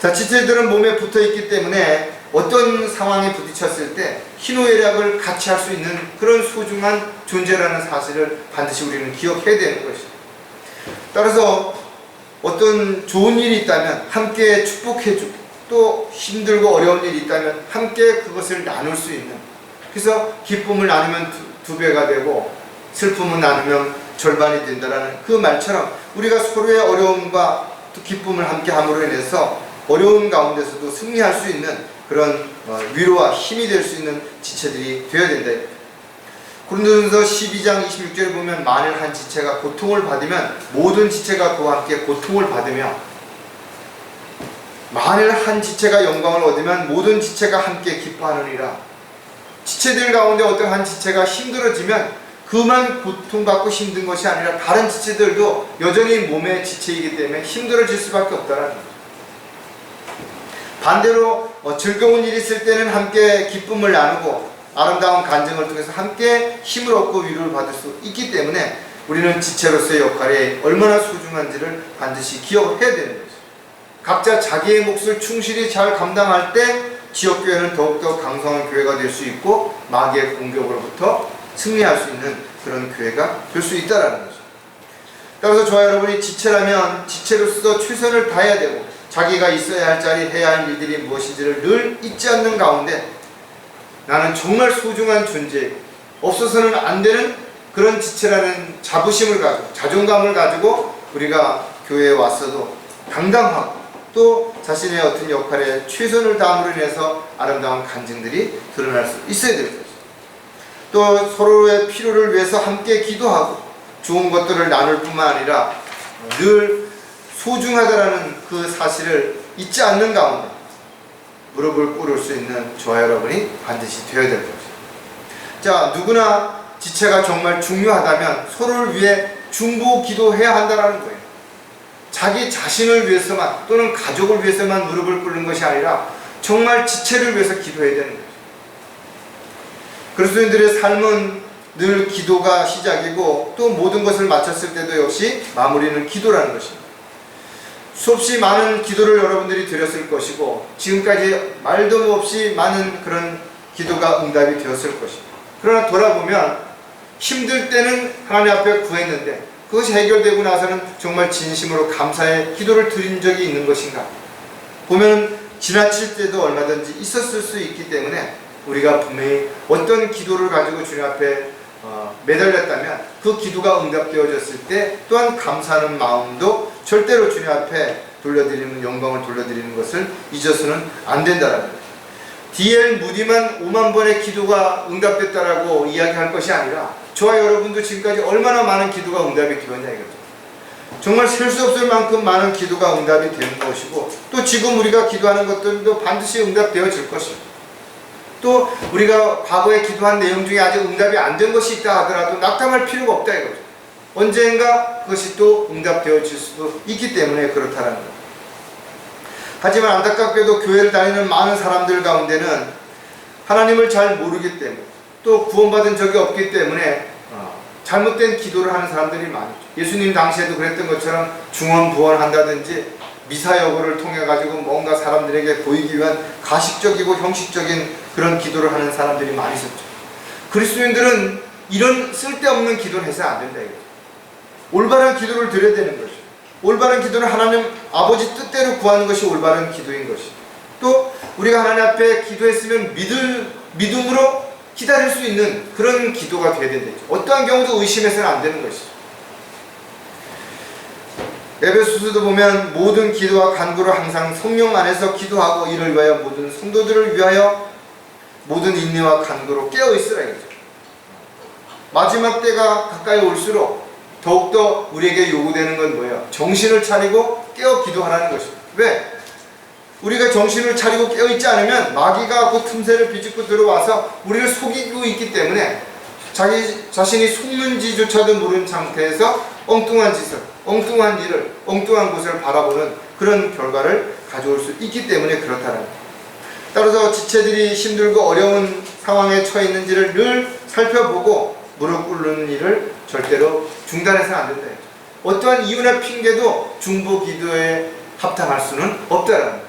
Speaker 1: 자, 지체들은 몸에 붙어 있기 때문에 어떤 상황에 부딪혔을 때 희노애락을 같이 할 수 있는 그런 소중한 존재라는 사실을 반드시 우리는 기억해야 되는 것이죠. 따라서 어떤 좋은 일이 있다면 함께 축복해주고 또 힘들고 어려운 일이 있다면 함께 그것을 나눌 수 있는, 그래서 기쁨을 나누면 2배가 되고 슬픔은 나누면 절반이 된다라는 그 말처럼 우리가 서로의 어려움과 또 기쁨을 함께 함으로 인해서 어려운 가운데서도 승리할 수 있는 그런 위로와 힘이 될 수 있는 지체들이 되어야 된다. 고린도전서 12장 26절에 보면 만일 한 지체가 고통을 받으면 모든 지체가 그와 함께 고통을 받으며 만일 한 지체가 영광을 얻으면 모든 지체가 함께 기뻐하느니라. 지체들 가운데 어떤 한 지체가 힘들어지면 그만 고통받고 힘든 것이 아니라 다른 지체들도 여전히 몸의 지체이기 때문에 힘들어질 수밖에 없다는 거죠. 반대로 즐거운 일이 있을 때는 함께 기쁨을 나누고 아름다운 간증을 통해서 함께 힘을 얻고 위로를 받을 수 있기 때문에 우리는 지체로서의 역할이 얼마나 소중한지를 반드시 기억해야 되는 거죠. 각자 자기의 몫을 충실히 잘 감당할 때 지역교회는 더욱더 강성한 교회가 될 수 있고 마귀의 공격으로부터 승리할 수 있는 그런 교회가 될 수 있다는 거죠. 따라서 저와 여러분이 지체라면 지체로서 최선을 다해야 되고 자기가 있어야 할 자리, 해야 할 일들이 무엇인지를 늘 잊지 않는 가운데 나는 정말 소중한 존재, 없어서는 안 되는 그런 지체라는 자부심을 가지고 자존감을 가지고 우리가 교회에 왔어도 당당하고 또 자신의 어떤 역할에 최선을 다함으로 인해서 아름다운 간증들이 드러날 수 있어야 될 것이죠. 또 서로의 필요를 위해서 함께 기도하고 좋은 것들을 나눌 뿐만 아니라 늘 소중하다라는 그 사실을 잊지 않는 가운데 무릎을 꿇을 수 있는 저와 여러분이 반드시 되어야 될 것이죠. 자, 누구나 지체가 정말 중요하다면 서로를 위해 중보 기도해야 한다는 거예요. 자기 자신을 위해서만 또는 가족을 위해서만 무릎을 꿇는 것이 아니라 정말 지체를 위해서 기도해야 되는 거죠. 그리스도인들의 삶은 늘 기도가 시작이고 또 모든 것을 마쳤을 때도 역시 마무리는 기도라는 것입니다. 수없이 많은 기도를 여러분들이 드렸을 것이고 지금까지 말도 없이 많은 그런 기도가 응답이 되었을 것입니다. 그러나 돌아보면 힘들 때는 하나님 앞에 구했는데 그것이 해결되고 나서는 정말 진심으로 감사의 기도를 드린 적이 있는 것인가? 보면 지나칠 때도 얼마든지 있었을 수 있기 때문에 우리가 분명히 어떤 기도를 가지고 주님 앞에 매달렸다면 그 기도가 응답되어졌을 때 또한 감사하는 마음도 절대로 주님 앞에 돌려드리는 영광을 돌려드리는 것을 잊어서는 안 된다는 거예요. D.L. 무디만 5만 번의 기도가 응답됐다라고 이야기할 것이 아니라 저와 여러분도 지금까지 얼마나 많은 기도가 응답이 되었냐 이거죠. 정말 셀 수 없을 만큼 많은 기도가 응답이 되는 것이고 또 지금 우리가 기도하는 것들도 반드시 응답되어질 것입니다. 또 우리가 과거에 기도한 내용 중에 아직 응답이 안 된 것이 있다 하더라도 낙담할 필요가 없다 이거죠. 언젠가 그것이 또 응답되어질 수도 있기 때문에 그렇다는 거예요. 하지만 안타깝게도 교회를 다니는 많은 사람들 가운데는 하나님을 잘 모르기 때문에 또 구원받은 적이 없기 때문에 잘못된 기도를 하는 사람들이 많죠. 예수님 당시에도 그랬던 것처럼 중언부언한다든지 미사여구를 통해 가지고 뭔가 사람들에게 보이기 위한 가식적이고 형식적인 그런 기도를 하는 사람들이 많이 있었죠. 그리스도인들은 이런 쓸데없는 기도를 해서는 안 된다 이거죠. 올바른 기도를 드려야 되는 것이죠. 올바른 기도는 하나님 아버지 뜻대로 구하는 것이 올바른 기도인 것이죠. 또 우리가 하나님 앞에 기도했으면 믿음으로 기다릴 수 있는 그런 기도가 되어야 된다. 어떠한 경우도 의심해서는 안 되는 것이죠. 에베소서도 보면 모든 기도와 간구로 항상 성령 안에서 기도하고 이를 위하여 모든 성도들을 위하여 모든 인내와 간구로 깨어있으라 이거죠. 마지막 때가 가까이 올수록 더욱더 우리에게 요구되는 건 뭐예요? 정신을 차리고 깨어 기도하라는 것입니다. 왜? 우리가 정신을 차리고 깨어있지 않으면 마귀가 그 틈새를 비집고 들어와서 우리를 속이고 있기 때문에 자기 자신이 속는지조차도 모르는 상태에서 엉뚱한 짓을, 엉뚱한 일을, 엉뚱한 곳을 바라보는 그런 결과를 가져올 수 있기 때문에 그렇다는 거예요. 따라서 지체들이 힘들고 어려운 상황에 처해 있는지를 늘 살펴보고 무릎 꿇는 일을 절대로 중단해서는 안 된다. 어떠한 이유나 핑계도 중보 기도에 합당할 수는 없다라는 거예요.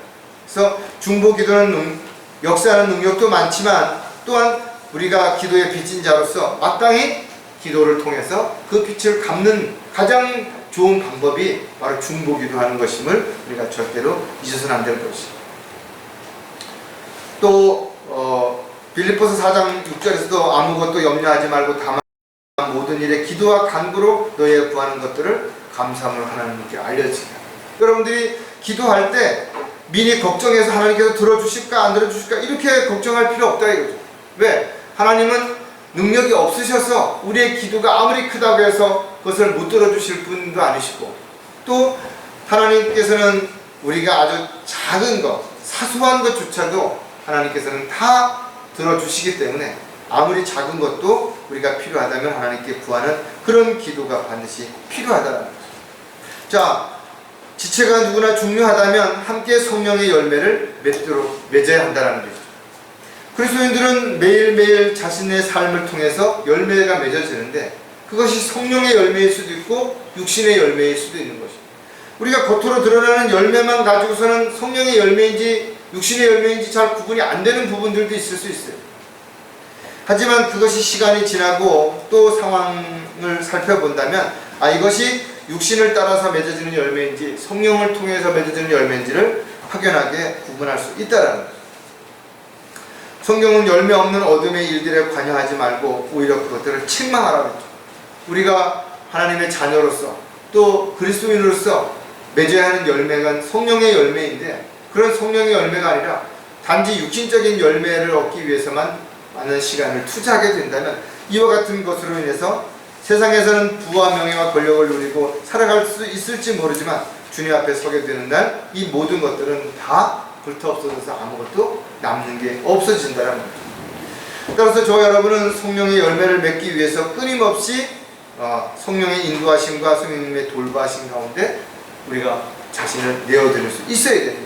Speaker 1: 그래서 중보 기도는 역사하는 능력도 많지만 또한 우리가 기도의 빚진 자로서 마땅히 기도를 통해서 그 빚을 갚는 가장 좋은 방법이 바로 중보 기도하는 것임을 우리가 절대로 잊어서는 안 될 것입니다. 또 빌립보서 4장 6절에서도 아무것도 염려하지 말고 다만 모든 일에 기도와 간구로 너희의 구하는 것들을 감사함으로 하나님께 알려지라. 여러분들이 기도할 때 미리 걱정해서 하나님께서 들어주실까 안 들어주실까 이렇게 걱정할 필요 없다 이거죠. 왜? 하나님은 능력이 없으셔서 우리의 기도가 아무리 크다고 해서 그것을 못 들어주실 분도 아니시고, 또 하나님께서는 우리가 아주 작은 것, 사소한 것조차도 하나님께서는 다 들어주시기 때문에 아무리 작은 것도 우리가 필요하다면 하나님께 구하는 그런 기도가 반드시 필요하다는 거죠. 자, 지체가 누구나 중요하다면 함께 성령의 열매를 맺어야 한다는 거죠. 그리스도인들은 매일매일 자신의 삶을 통해서 열매가 맺어지는데 그것이 성령의 열매일 수도 있고 육신의 열매일 수도 있는 것입니다. 우리가 겉으로 드러나는 열매만 가지고서는 성령의 열매인지 육신의 열매인지 잘 구분이 안 되는 부분들도 있을 수 있어요. 하지만 그것이 시간이 지나고 또 상황을 살펴본다면 이것이 육신을 따라서 맺어지는 열매인지 성령을 통해서 맺어지는 열매인지를 확연하게 구분할 수 있다는 거죠. 성경은 열매 없는 어둠의 일들에 관여하지 말고 오히려 그것들을 책망하라고 했죠. 우리가 하나님의 자녀로서 또 그리스도인으로서 맺어야 하는 열매가 성령의 열매인데, 그런 성령의 열매가 아니라 단지 육신적인 열매를 얻기 위해서만 많은 시간을 투자하게 된다면 이와 같은 것으로 인해서 세상에서는 부와 명예와 권력을 누리고 살아갈 수 있을지 모르지만 주님 앞에 서게 되는 날 이 모든 것들은 다 불타없어져서 아무것도 남는 게 없어진다는 거죠. 따라서 저와 여러분은 성령의 열매를 맺기 위해서 끊임없이 성령의 인도하심과 성령님의 돌보하심 가운데 우리가 자신을 내어드릴 수 있어야 되는 거죠.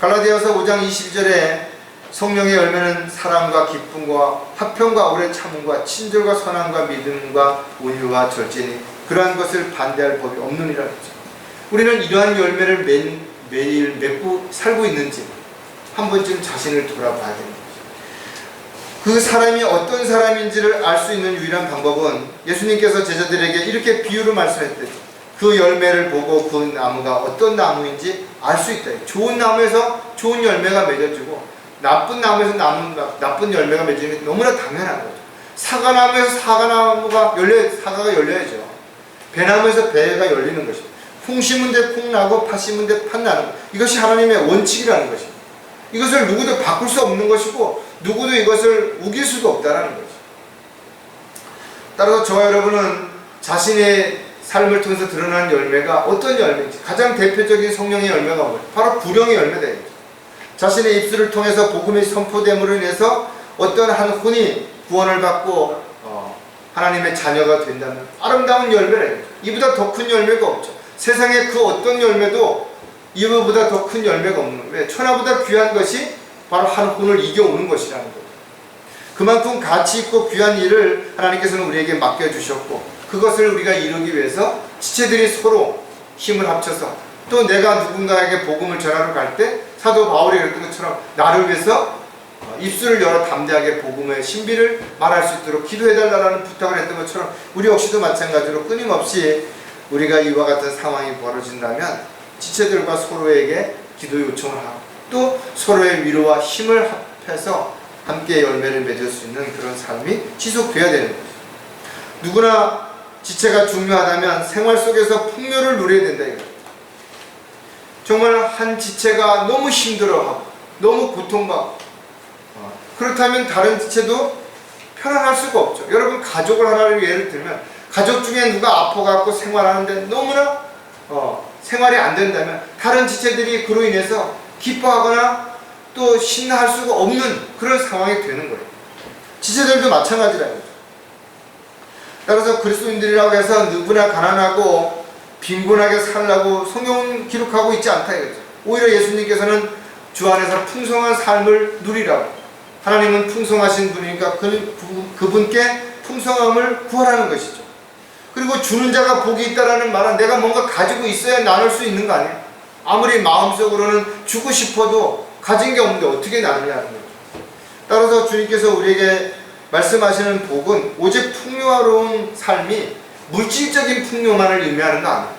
Speaker 1: 갈라디아서 5장 22절에 성령의 열매는 사랑과 기쁨과 화평과 오래 참음과 친절과 선함과 믿음과 온유와 절제니 그러한 것을 반대할 법이 없느니라 했죠. 우리는 이러한 열매를 매일 맺고 살고 있는지 한 번쯤 자신을 돌아봐야 됩니다. 그 사람이 어떤 사람인지를 알 수 있는 유일한 방법은 예수님께서 제자들에게 이렇게 비유로 말씀했대요. 그 열매를 보고 그 나무가 어떤 나무인지 알 수 있다. 좋은 나무에서 좋은 열매가 맺어지고 나쁜 나무에서 나쁜 열매가 맺어지는 게 너무나 당연한 거죠. 사과나무에서 사과가 열려야죠. 배나무에서 배가 열리는 것입니다. 콩 심은 데 콩 나고 팥 심은 데 팥 나는 것. 이것이 하나님의 원칙이라는 것입니다. 이것을 누구도 바꿀 수 없는 것이고 누구도 이것을 우길 수도 없다는 거죠. 따라서 저와 여러분은 자신의 삶을 통해서 드러나는 열매가 어떤 열매인지, 가장 대표적인 성령의 열매가 뭐예요? 바로 불령의 열매다. 자신의 입술을 통해서 복음이 선포됨으로 인해서 어떤 한 혼이 구원을 받고 하나님의 자녀가 된다면 아름다운 열매래요. 이보다 더 큰 열매가 없죠. 세상에 그 어떤 열매도 이보다 더 큰 열매가 없는 거예요. 천하보다 귀한 것이 바로 한 혼을 이겨오는 것이라는 거예요. 그만큼 가치 있고 귀한 일을 하나님께서는 우리에게 맡겨주셨고 그것을 우리가 이루기 위해서 지체들이 서로 힘을 합쳐서 또 내가 누군가에게 복음을 전하러 갈 때 사도 바울이 그랬던 것처럼 나를 위해서 입술을 열어 담대하게 복음의 신비를 말할 수 있도록 기도해달라는 부탁을 했던 것처럼 우리 역시도 마찬가지로 끊임없이 우리가 이와 같은 상황이 벌어진다면 지체들과 서로에게 기도 요청을 하고 또 서로의 위로와 힘을 합해서 함께 열매를 맺을 수 있는 그런 삶이 지속돼야 되는 거죠. 누구나 지체가 중요하다면 생활 속에서 풍요를 누려야 된다 이거예요. 정말 한 지체가 너무 힘들어하고 너무 고통받고 그렇다면 다른 지체도 편안할 수가 없죠. 여러분 가족을 하나를 예를 들면 가족 중에 누가 아파갖고 생활하는데 너무나 생활이 안 된다면 다른 지체들이 그로 인해서 기뻐하거나 또 신나할 수가 없는 그런 상황이 되는 거예요. 지체들도 마찬가지라는 거죠. 따라서 그리스도인들이라고 해서 누구나 가난하고 빈곤하게 살라고 성경은 기록하고 있지 않다 이거죠. 오히려 예수님께서는 주 안에서 풍성한 삶을 누리라고, 하나님은 풍성하신 분이니까 그분께 풍성함을 구하라는 것이죠. 그리고 주는 자가 복이 있다라는 말은 내가 뭔가 가지고 있어야 나눌 수 있는 거 아니에요. 아무리 마음속으로는 주고 싶어도 가진 게 없는데 어떻게 나누냐는 거죠. 따라서 주님께서 우리에게 말씀하시는 복은 오직 풍요로운 삶이 물질적인 풍요만을 의미하는 거 아니에요.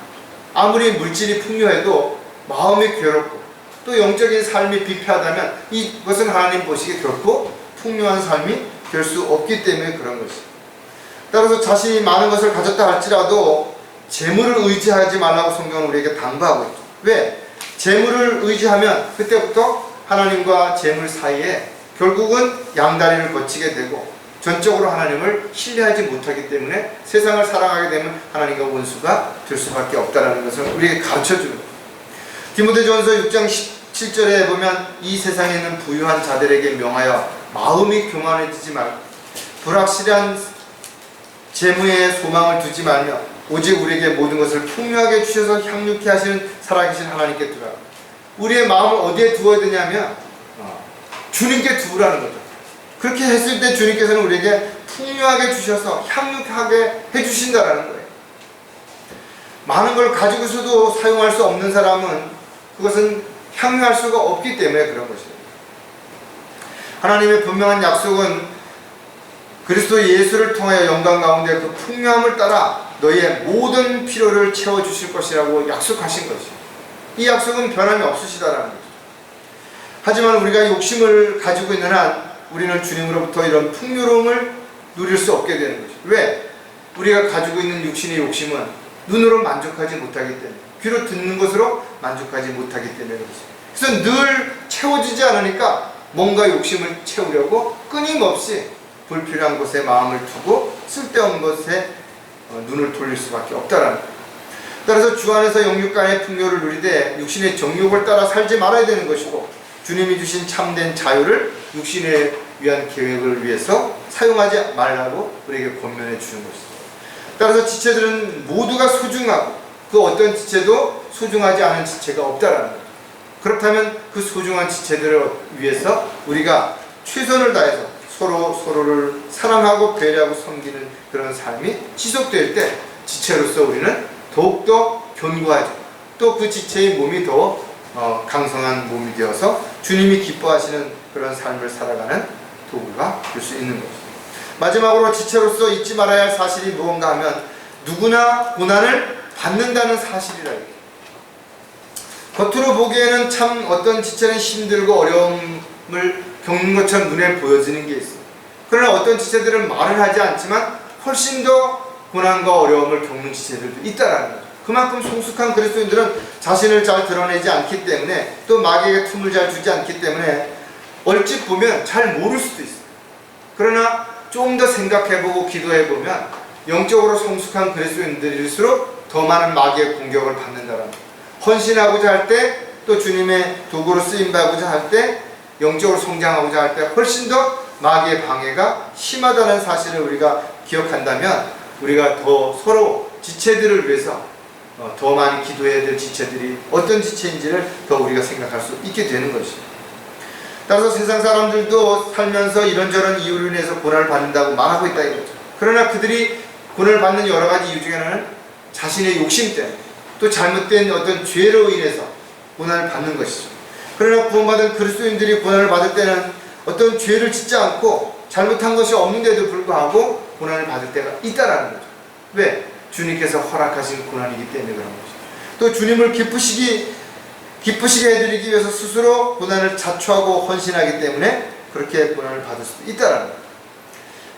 Speaker 1: 아무리 물질이 풍요해도 마음이 괴롭고 또 영적인 삶이 비폐하다면 이것은 하나님 보시기에 결코 풍요한 삶이 될 수 없기 때문에 그런 것이죠. 따라서 자신이 많은 것을 가졌다 할지라도 재물을 의지하지 말라고 성경은 우리에게 당부하고 있죠. 왜? 재물을 의지하면 그때부터 하나님과 재물 사이에 결국은 양다리를 거치게 되고 전적으로 하나님을 신뢰하지 못하기 때문에 세상을 사랑하게 되면 하나님과 원수가 될 수밖에 없다는 것을 우리에게 가르쳐주는 거예요. 디모데전서 6장 17절에 보면 이 세상에 있는 부유한 자들에게 명하여 마음이 교만해지지 말고 불확실한 재물에 소망을 두지 말며 오직 우리에게 모든 것을 풍요하게 주셔서 향유케 하시는 살아계신 하나님께 두라. 우리의 마음을 어디에 두어야 되냐면 주님께 두라는 거죠. 그렇게 했을 때 주님께서는 우리에게 풍요하게 주셔서 향유하게 해주신다라는 거예요. 많은 걸 가지고서도 사용할 수 없는 사람은 그것은 향유할 수가 없기 때문에 그런 것이에요. 하나님의 분명한 약속은 그리스도 예수를 통하여 영광 가운데 그 풍요함을 따라 너희의 모든 필요를 채워주실 것이라고 약속하신 것이에요. 이 약속은 변함이 없으시다라는 거죠. 하지만 우리가 욕심을 가지고 있는 한 우리는 주님으로부터 이런 풍요로움을 누릴 수 없게 되는 것이죠. 왜? 우리가 가지고 있는 육신의 욕심은 눈으로 만족하지 못하기 때문에, 귀로 듣는 것으로 만족하지 못하기 때문에 그렇습니다. 그래서 늘 채워지지 않으니까 뭔가 욕심을 채우려고 끊임없이 불필요한 곳에 마음을 두고 쓸데없는 것에 눈을 돌릴 수밖에 없다라는 거예요. 따라서 주 안에서 영육간의 풍요를 누리되 육신의 정욕을 따라 살지 말아야 되는 것이고 주님이 주신 참된 자유를 육신에 위한 계획을 위해서 사용하지 말라고 우리에게 권면해 주는 것이죠. 따라서 지체들은 모두가 소중하고 그 어떤 지체도 소중하지 않은 지체가 없다라는 거죠. 그렇다면 그 소중한 지체들을 위해서 우리가 최선을 다해서 서로를 사랑하고 배려하고 섬기는 그런 삶이 지속될 때 지체로서 우리는 더욱더 견고하죠. 또 그 지체의 몸이 더 강성한 몸이 되어서 주님이 기뻐하시는 그런 삶을 살아가는 도구가 될 수 있는 것입니다. 마지막으로 지체로서 잊지 말아야 할 사실이 무언가 하면 누구나 고난을 받는다는 사실이라. 겉으로 보기에는 참 어떤 지체는 힘들고 어려움을 겪는 것처럼 눈에 보여지는 게 있어요. 그러나 어떤 지체들은 말은 하지 않지만 훨씬 더 고난과 어려움을 겪는 지체들도 있다라는 거죠. 그만큼 성숙한 그리스도인들은 자신을 잘 드러내지 않기 때문에 또 마귀에게 틈을 잘 주지 않기 때문에 얼핏 보면 잘 모를 수도 있어요. 그러나 좀 더 생각해보고 기도해보면 영적으로 성숙한 그리스도인들일수록 더 많은 마귀의 공격을 받는다라는 거예요. 헌신하고자 할 때 또 주님의 도구로 쓰임받고자 할 때 영적으로 성장하고자 할 때 훨씬 더 마귀의 방해가 심하다는 사실을 우리가 기억한다면 우리가 더 서로 지체들을 위해서 더 많이 기도해야 될 지체들이 어떤 지체인지를 더 우리가 생각할 수 있게 되는 것이죠. 따라서 세상 사람들도 살면서 이런저런 이유로 인해서 고난을 받는다고 말하고 있다 이거죠. 그러나 그들이 고난을 받는 여러 가지 이유 중에 하나는 자신의 욕심 때문에 또 잘못된 어떤 죄로 인해서 고난을 받는 것이죠. 그러나 구원받은 그리스도인들이 고난을 받을 때는 어떤 죄를 짓지 않고 잘못한 것이 없는데도 불구하고 고난을 받을 때가 있다라는 거죠. 왜? 주님께서 허락하신 고난이기 때문에 그런 거죠. 또 주님을 기쁘시게 해드리기 위해서 스스로 고난을 자초하고 헌신하기 때문에 그렇게 고난을 받을 수도 있다라는 거죠.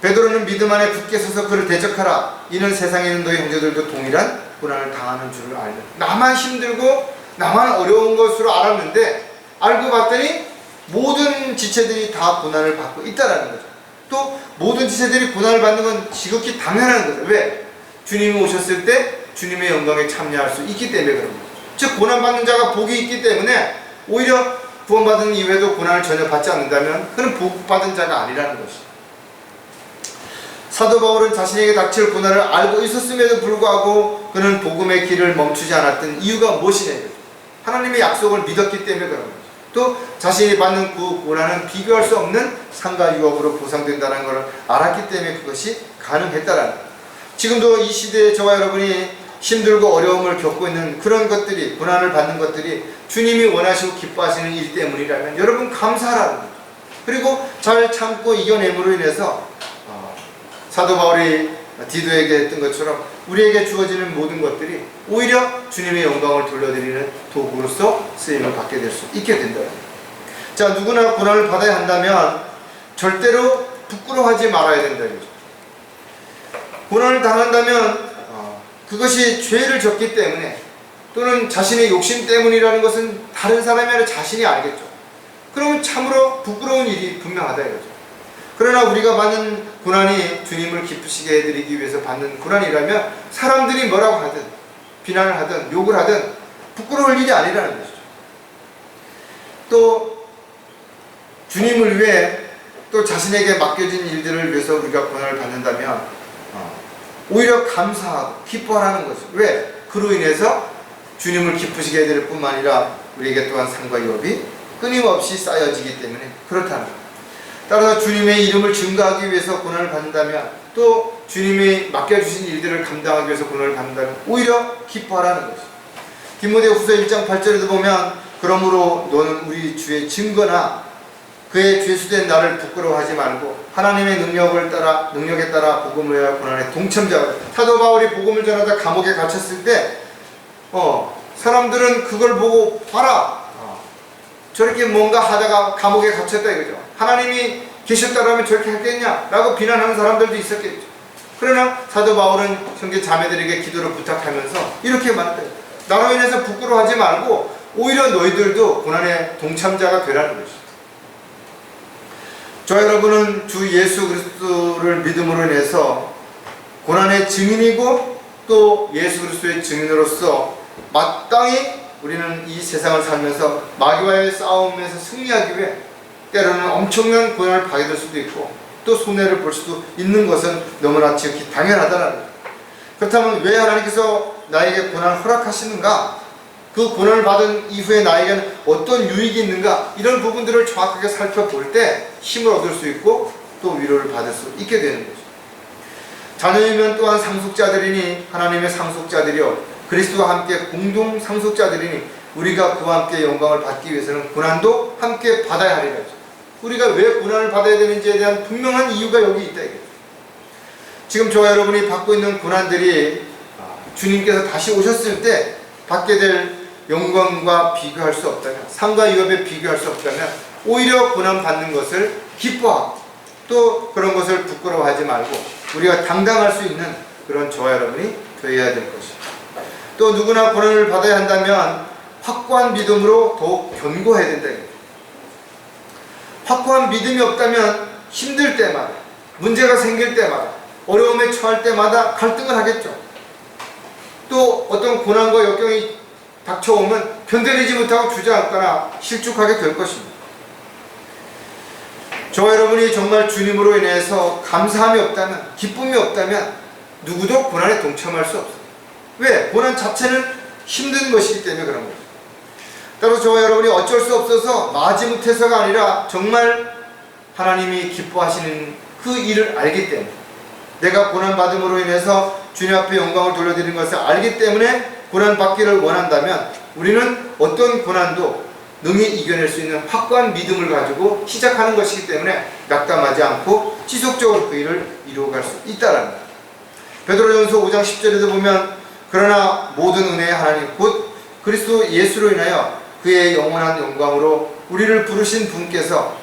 Speaker 1: 베드로는 믿음 안에 굳게 서서 그를 대적하라. 이는 세상에 있는 너희 형제들도 동일한 고난을 당하는 줄을 알라. 나만 힘들고 나만 어려운 것으로 알았는데 알고 봤더니 모든 지체들이 다 고난을 받고 있다라는 거죠. 또 모든 지체들이 고난을 받는 건 지극히 당연한 거죠. 왜? 주님이 오셨을 때 주님의 영광에 참여할 수 있기 때문에 그런 거죠. 즉 고난받는 자가 복이 있기 때문에 오히려 구원받은 이후에도 고난을 전혀 받지 않는다면 그는 복받은 자가 아니라는 것이죠. 사도 바울은 자신에게 닥칠 고난을 알고 있었음에도 불구하고 그는 복음의 길을 멈추지 않았던 이유가 무엇이냐. 하나님의 약속을 믿었기 때문에 그런 거죠. 또 자신이 받는 그 고난은 비교할 수 없는 상과 유업으로 보상된다는 것을 알았기 때문에 그것이 가능했다라는 거예요. 지금도 이 시대에 저와 여러분이 힘들고 어려움을 겪고 있는 그런 것들이, 고난을 받는 것들이 주님이 원하시고 기뻐하시는 일 때문이라면 여러분 감사하라는 거죠. 그리고 잘 참고 이겨냄으로 인해서 사도 바울이 디도에게 했던 것처럼 우리에게 주어지는 모든 것들이 오히려 주님의 영광을 돌려드리는 도구로서 쓰임을 받게 될 수 있게 된다. 자, 누구나 고난을 받아야 한다면 절대로 부끄러워하지 말아야 된다 이거죠. 고난을 당한다면 그것이 죄를 졌기 때문에 또는 자신의 욕심 때문이라는 것은 다른 사람이 아니라 자신이 알겠죠. 그러면 참으로 부끄러운 일이 분명하다 이거죠. 그러나 우리가 받는 고난이 주님을 기쁘시게 해드리기 위해서 받는 고난이라면 사람들이 뭐라고 하든 비난을 하든 욕을 하든 부끄러울 일이 아니라는 것이죠. 또 주님을 위해 또 자신에게 맡겨진 일들을 위해서 우리가 고난을 받는다면 오히려 감사하고 기뻐하라는 것이죠. 왜? 그로 인해서 주님을 기쁘시게 해드릴 뿐만 아니라 우리에게 또한 상과 유업이 끊임없이 쌓여지기 때문에 그렇다는 것. 따라서 주님의 이름을 증거하기 위해서 고난을 받는다면 또 주님이 맡겨주신 일들을 감당하기 위해서 고난을 받는다면 오히려 기뻐하라는 것이죠. 디모데후서 1장 8절에도 보면 그러므로 너는 우리 주의 증거나 그의 죄수된 나를 부끄러워하지 말고 하나님의 능력에 따라 복음을 위하여 고난의 동참자가. 사도 바울이 복음을 전하다 감옥에 갇혔을 때 사람들은 그걸 보고 봐라, 저렇게 뭔가 하다가 감옥에 갇혔다 이거죠. 하나님이 계셨다라면 저렇게 했겠냐 라고 비난하는 사람들도 있었겠죠. 그러나 사도 바울은 형제 자매들에게 기도를 부탁하면서 이렇게 말했다. 나로 인해서 부끄러워하지 말고 오히려 너희들도 고난의 동참자가 되라는 것이죠. 저 여러분은 주 예수 그리스도를 믿음으로 인해서 고난의 증인이고 또 예수 그리스도의 증인으로서 마땅히 우리는 이 세상을 살면서 마귀와의 싸움에서 승리하기 위해 때로는 엄청난 고난을 받게 될 수도 있고 또 손해를 볼 수도 있는 것은 너무나 지극히 당연하다는 거예요. 그렇다면 왜 하나님께서 나에게 고난을 허락하시는가? 그 고난을 받은 이후에 나에게는 어떤 유익이 있는가? 이런 부분들을 정확하게 살펴볼 때 힘을 얻을 수 있고 또 위로를 받을 수 있게 되는 거죠. 자녀이면 또한 상속자들이니 하나님의 상속자들이요 그리스도와 함께 공동 상속자들이니 우리가 그와 함께 영광을 받기 위해서는 고난도 함께 받아야 하리라. 우리가 왜 고난을 받아야 되는지에 대한 분명한 이유가 여기 있다 이거예요. 지금 저와 여러분이 받고 있는 고난들이 주님께서 다시 오셨을 때 받게 될 영광과 비교할 수 없다면, 상과 유업에 비교할 수 없다면 오히려 고난 받는 것을 기뻐하고 또 그런 것을 부끄러워하지 말고 우리가 당당할 수 있는 그런 저와 여러분이 되어야 될 것입니다. 또 누구나 고난을 받아야 한다면 확고한 믿음으로 더욱 견고해야 된다. 확고한 믿음이 없다면 힘들 때마다, 문제가 생길 때마다, 어려움에 처할 때마다 갈등을 하겠죠. 또 어떤 고난과 역경이 닥쳐오면 견뎌내지 못하고 주저앉거나 실족하게 될 것입니다. 저와 여러분이 정말 주님으로 인해서 감사함이 없다면, 기쁨이 없다면 누구도 고난에 동참할 수 없어요. 왜? 고난 자체는 힘든 것이기 때문에 그런 거죠. 따라서 저와 여러분이 어쩔 수 없어서 마지못해서가 아니라 정말 하나님이 기뻐하시는 그 일을 알기 때문에, 내가 고난받음으로 인해서 주님 앞에 영광을 돌려드리는 것을 알기 때문에 고난받기를 원한다면 우리는 어떤 고난도 능히 이겨낼 수 있는 확고한 믿음을 가지고 시작하는 것이기 때문에 낙담하지 않고 지속적으로 그 일을 이루어갈 수 있다는 거예요. 베드로전서 5장 10절에도 보면 그러나 모든 은혜의 하나님 곧 그리스도 예수로 인하여 그의 영원한 영광으로 우리를 부르신 분께서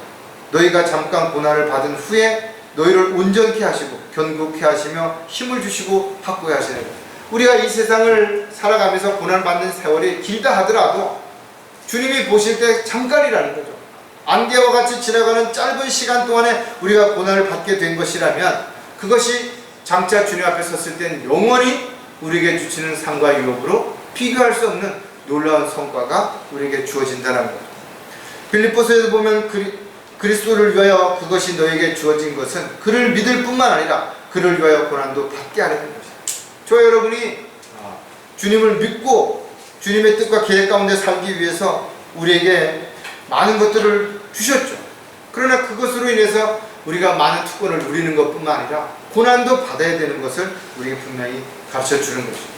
Speaker 1: 너희가 잠깐 고난을 받은 후에 너희를 온전케 하시고 견고케 하시며 힘을 주시고 확고히 하시는 거예요. 우리가 이 세상을 살아가면서 고난받는 세월이 길다 하더라도 주님이 보실 때 잠깐이라는 거죠. 안개와 같이 지나가는 짧은 시간 동안에 우리가 고난을 받게 된 것이라면 그것이 장차 주님 앞에 섰을 때는 영원히 우리에게 주시는 상과 유업으로 비교할 수 없는 놀라운 성과가 우리에게 주어진다는 거죠. 빌립보서에도 보면 그리스도를 위하여 그것이 너에게 주어진 것은 그를 믿을 뿐만 아니라 그를 위하여 고난도 받게 하려는 것이다. 저 여러분이 주님을 믿고 주님의 뜻과 계획 가운데 살기 위해서 우리에게 많은 것들을 주셨죠. 그러나 그것으로 인해서 우리가 많은 특권을 누리는 것뿐만 아니라 고난도 받아야 되는 것을 우리에게 분명히 가르쳐 주는 것입니다.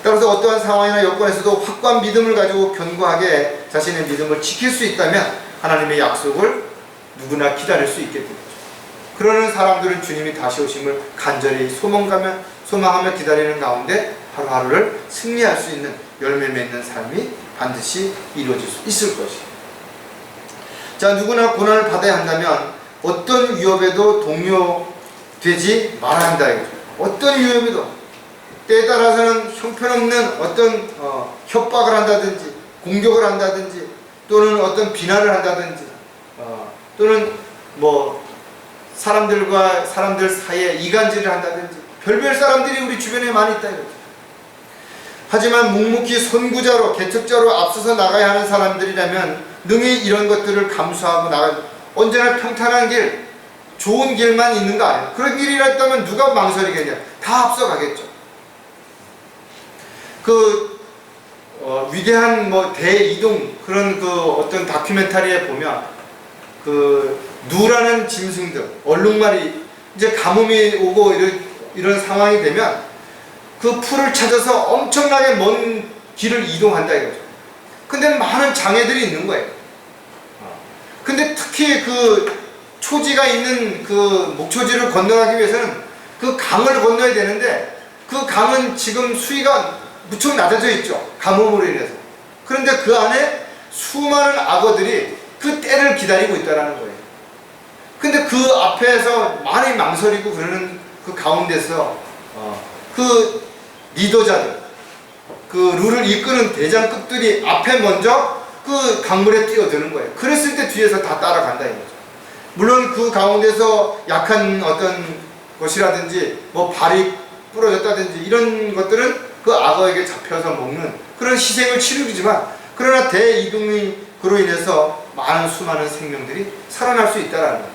Speaker 1: 따라서 어떠한 상황이나 여건에서도 확고한 믿음을 가지고 견고하게 자신의 믿음을 지킬 수 있다면 하나님의 약속을 누구나 기다릴 수 있게 됩니다. 그러는 사람들은 주님이 다시 오심을 간절히 소망하며 기다리는 가운데 하루하루를 승리할 수 있는 열매 맺는 삶이 반드시 이루어질 수 있을 것입니다. 자, 누구나 고난을 받아야 한다면 어떤 위협에도 동요되지 말아야 한다 이거죠. 어떤 위협에도 때에 따라서는 형편없는 어떤 협박을 한다든지 공격을 한다든지 또는 어떤 비난을 한다든지 또는 뭐 사람들과 사람들 사이에 이간질을 한다든지 별별 사람들이 우리 주변에 많이 있다 이거죠. 하지만 묵묵히 선구자로 개척자로 앞서서 나가야 하는 사람들이라면 능히 이런 것들을 감수하고 나가 언제나 평탄한 길, 좋은 길만 있는 거 아니에요. 그런 길이라 했다면 누가 망설이겠냐. 다 앞서가겠죠. 위대한 뭐 대이동 그런 어떤 다큐멘터리에 보면 누라는 짐승들, 얼룩말이 이제 가뭄이 오고 이런 상황이 되면 그 풀을 찾아서 엄청나게 먼 길을 이동한다 이거죠. 근데 많은 장애들이 있는 거예요. 근데 특히 초지가 있는 목초지를 건너가기 위해서는 그 강을 건너야 되는데 그 강은 지금 수위가 무척 낮아져 있죠. 가뭄으로 인해서. 그런데 그 안에 수많은 악어들이 그 때를 기다리고 있다는 거예요. 근데 그 앞에서 많이 망설이고 그러는 그 가운데서 리더자들, 룰을 이끄는 대장급들이 앞에 먼저 그 강물에 뛰어드는 거예요. 그랬을 때 뒤에서 다 따라간다 이거죠. 물론 그 가운데서 약한 어떤 것이라든지 뭐 발이 부러졌다든지 이런 것들은 그 악어에게 잡혀서 먹는 그런 희생을 치르지만 그러나 대이동이 그로 인해서 수많은 생명들이 살아날 수 있다는 거죠.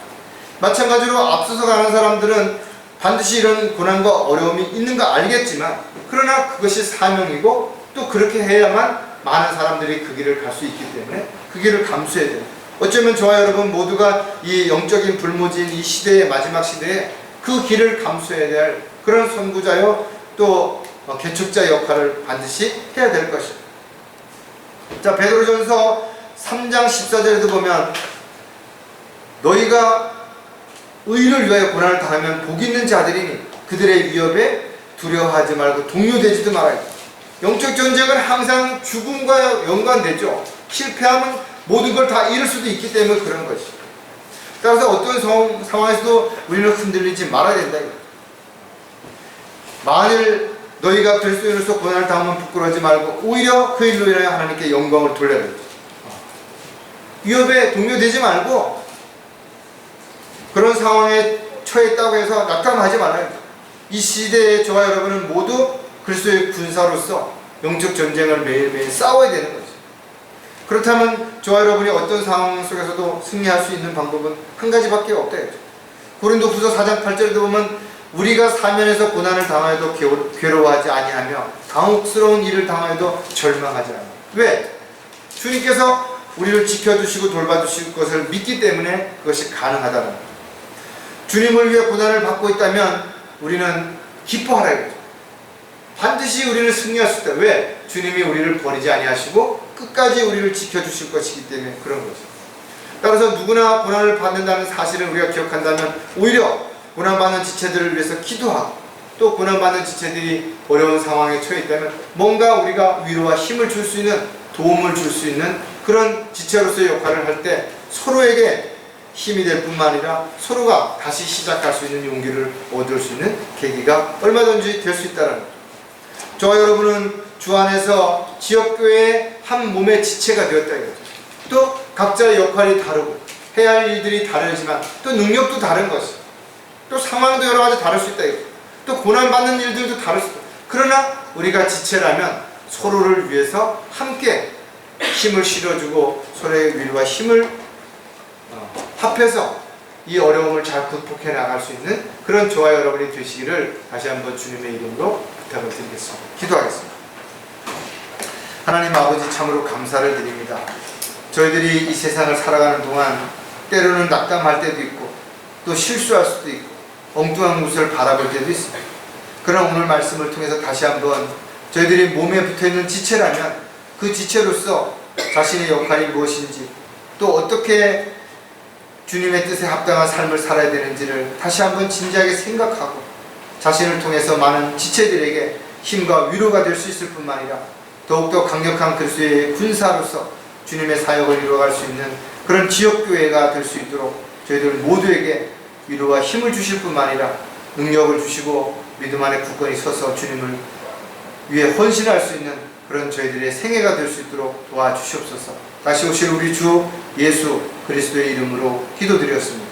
Speaker 1: 마찬가지로 앞서서 가는 사람들은 반드시 이런 고난과 어려움이 있는 거 알겠지만 그러나 그것이 사명이고 또 그렇게 해야만 많은 사람들이 그 길을 갈 수 있기 때문에 그 길을 감수해야 돼요. 어쩌면 저와 여러분 모두가 이 영적인 불모지인 이 시대의 마지막 시대에 그 길을 감수해야 될 그런 선구자요 또 개척자 역할을 반드시 해야 될 것이죠. 자, 베드로전서 3장 14절에도 보면 너희가 의를 위하여 고난을 당하면 복이 있는 자들이니 그들의 위협에 두려워하지 말고 동요되지도 말아요. 영적 전쟁은 항상 죽음과 연관되죠. 실패하면 모든 걸 다 잃을 수도 있기 때문에 그런 것이죠. 따라서 어떤 상황에서도 우리는 흔들리지 말아야 된다. 만일 너희가 그리스도인으로서 고난을 당하면 부끄러워하지 말고 오히려 그 일로 인하여 하나님께 영광을 돌려야 된다. 위협에 동요되지 말고 그런 상황에 처했다고 해서 낙담하지 말아요. 이 시대에 저와 여러분은 모두 그리스도의 군사로서 영적 전쟁을 매일매일 싸워야 되는 거죠. 그렇다면 저와 여러분이 어떤 상황 속에서도 승리할 수 있는 방법은 한 가지밖에 없다. 고린도후서 4장 8절에도 보면 우리가 사면에서 고난을 당하여도 괴로워하지 아니하며 당혹스러운 일을 당하여도 절망하지 않아. 왜? 주님께서 우리를 지켜주시고 돌봐주실 것을 믿기 때문에 그것이 가능하다는 거예요. 주님을 위해 고난을 받고 있다면 우리는 기뻐하라 이거죠. 반드시 우리는 승리할 수 있다. 왜? 주님이 우리를 버리지 아니하시고 끝까지 우리를 지켜주실 것이기 때문에 그런 거죠. 따라서 누구나 고난을 받는다는 사실을 우리가 기억한다면 오히려 고난받는 지체들을 위해서 기도하고 또 고난받는 지체들이 어려운 상황에 처해 있다면 뭔가 우리가 위로와 힘을 줄 수 있는 도움을 줄 수 있는 그런 지체로서의 역할을 할 때 서로에게 힘이 될 뿐만 아니라 서로가 다시 시작할 수 있는 용기를 얻을 수 있는 계기가 얼마든지 될 수 있다는 거죠. 저와 여러분은 주 안에서 지역교회의 한 몸의 지체가 되었다 이거죠. 또 각자의 역할이 다르고 해야 할 일들이 다르지만 또 능력도 다른 것이 또 상황도 여러 가지 다를 수 있다 이거죠. 또 고난받는 일들도 다를 수 있다. 그러나 우리가 지체라면 서로를 위해서 함께 힘을 실어주고 서로의 위로와 힘을 합해서 이 어려움을 잘 극복해 나갈 수 있는 그런 저와 여러분이 되시기를 다시 한번 주님의 이름으로 부탁을 드리겠습니다. 기도하겠습니다. 하나님 아버지 참으로 감사를 드립니다. 저희들이 이 세상을 살아가는 동안 때로는 낙담할 때도 있고 또 실수할 수도 있고 엉뚱한 곳을 바라볼 때도 있습니다. 그런 오늘 말씀을 통해서 다시 한번 저희들이 몸에 붙어있는 지체라면 그 지체로서 자신의 역할이 무엇인지 또 어떻게 주님의 뜻에 합당한 삶을 살아야 되는지를 다시 한번 진지하게 생각하고 자신을 통해서 많은 지체들에게 힘과 위로가 될 수 있을 뿐만 아니라 더욱더 강력한 그리스도의 군사로서 주님의 사역을 이루어갈 수 있는 그런 지역교회가 될 수 있도록 저희들 모두에게 위로와 힘을 주실 뿐만 아니라 능력을 주시고 믿음 안에 굳건히 서서 주님을 위해 헌신할 수 있는 그런 저희들의 생애가 될 수 있도록 도와주시옵소서. 다시 오실 우리 주 예수 그리스도의 이름으로 기도드렸습니다.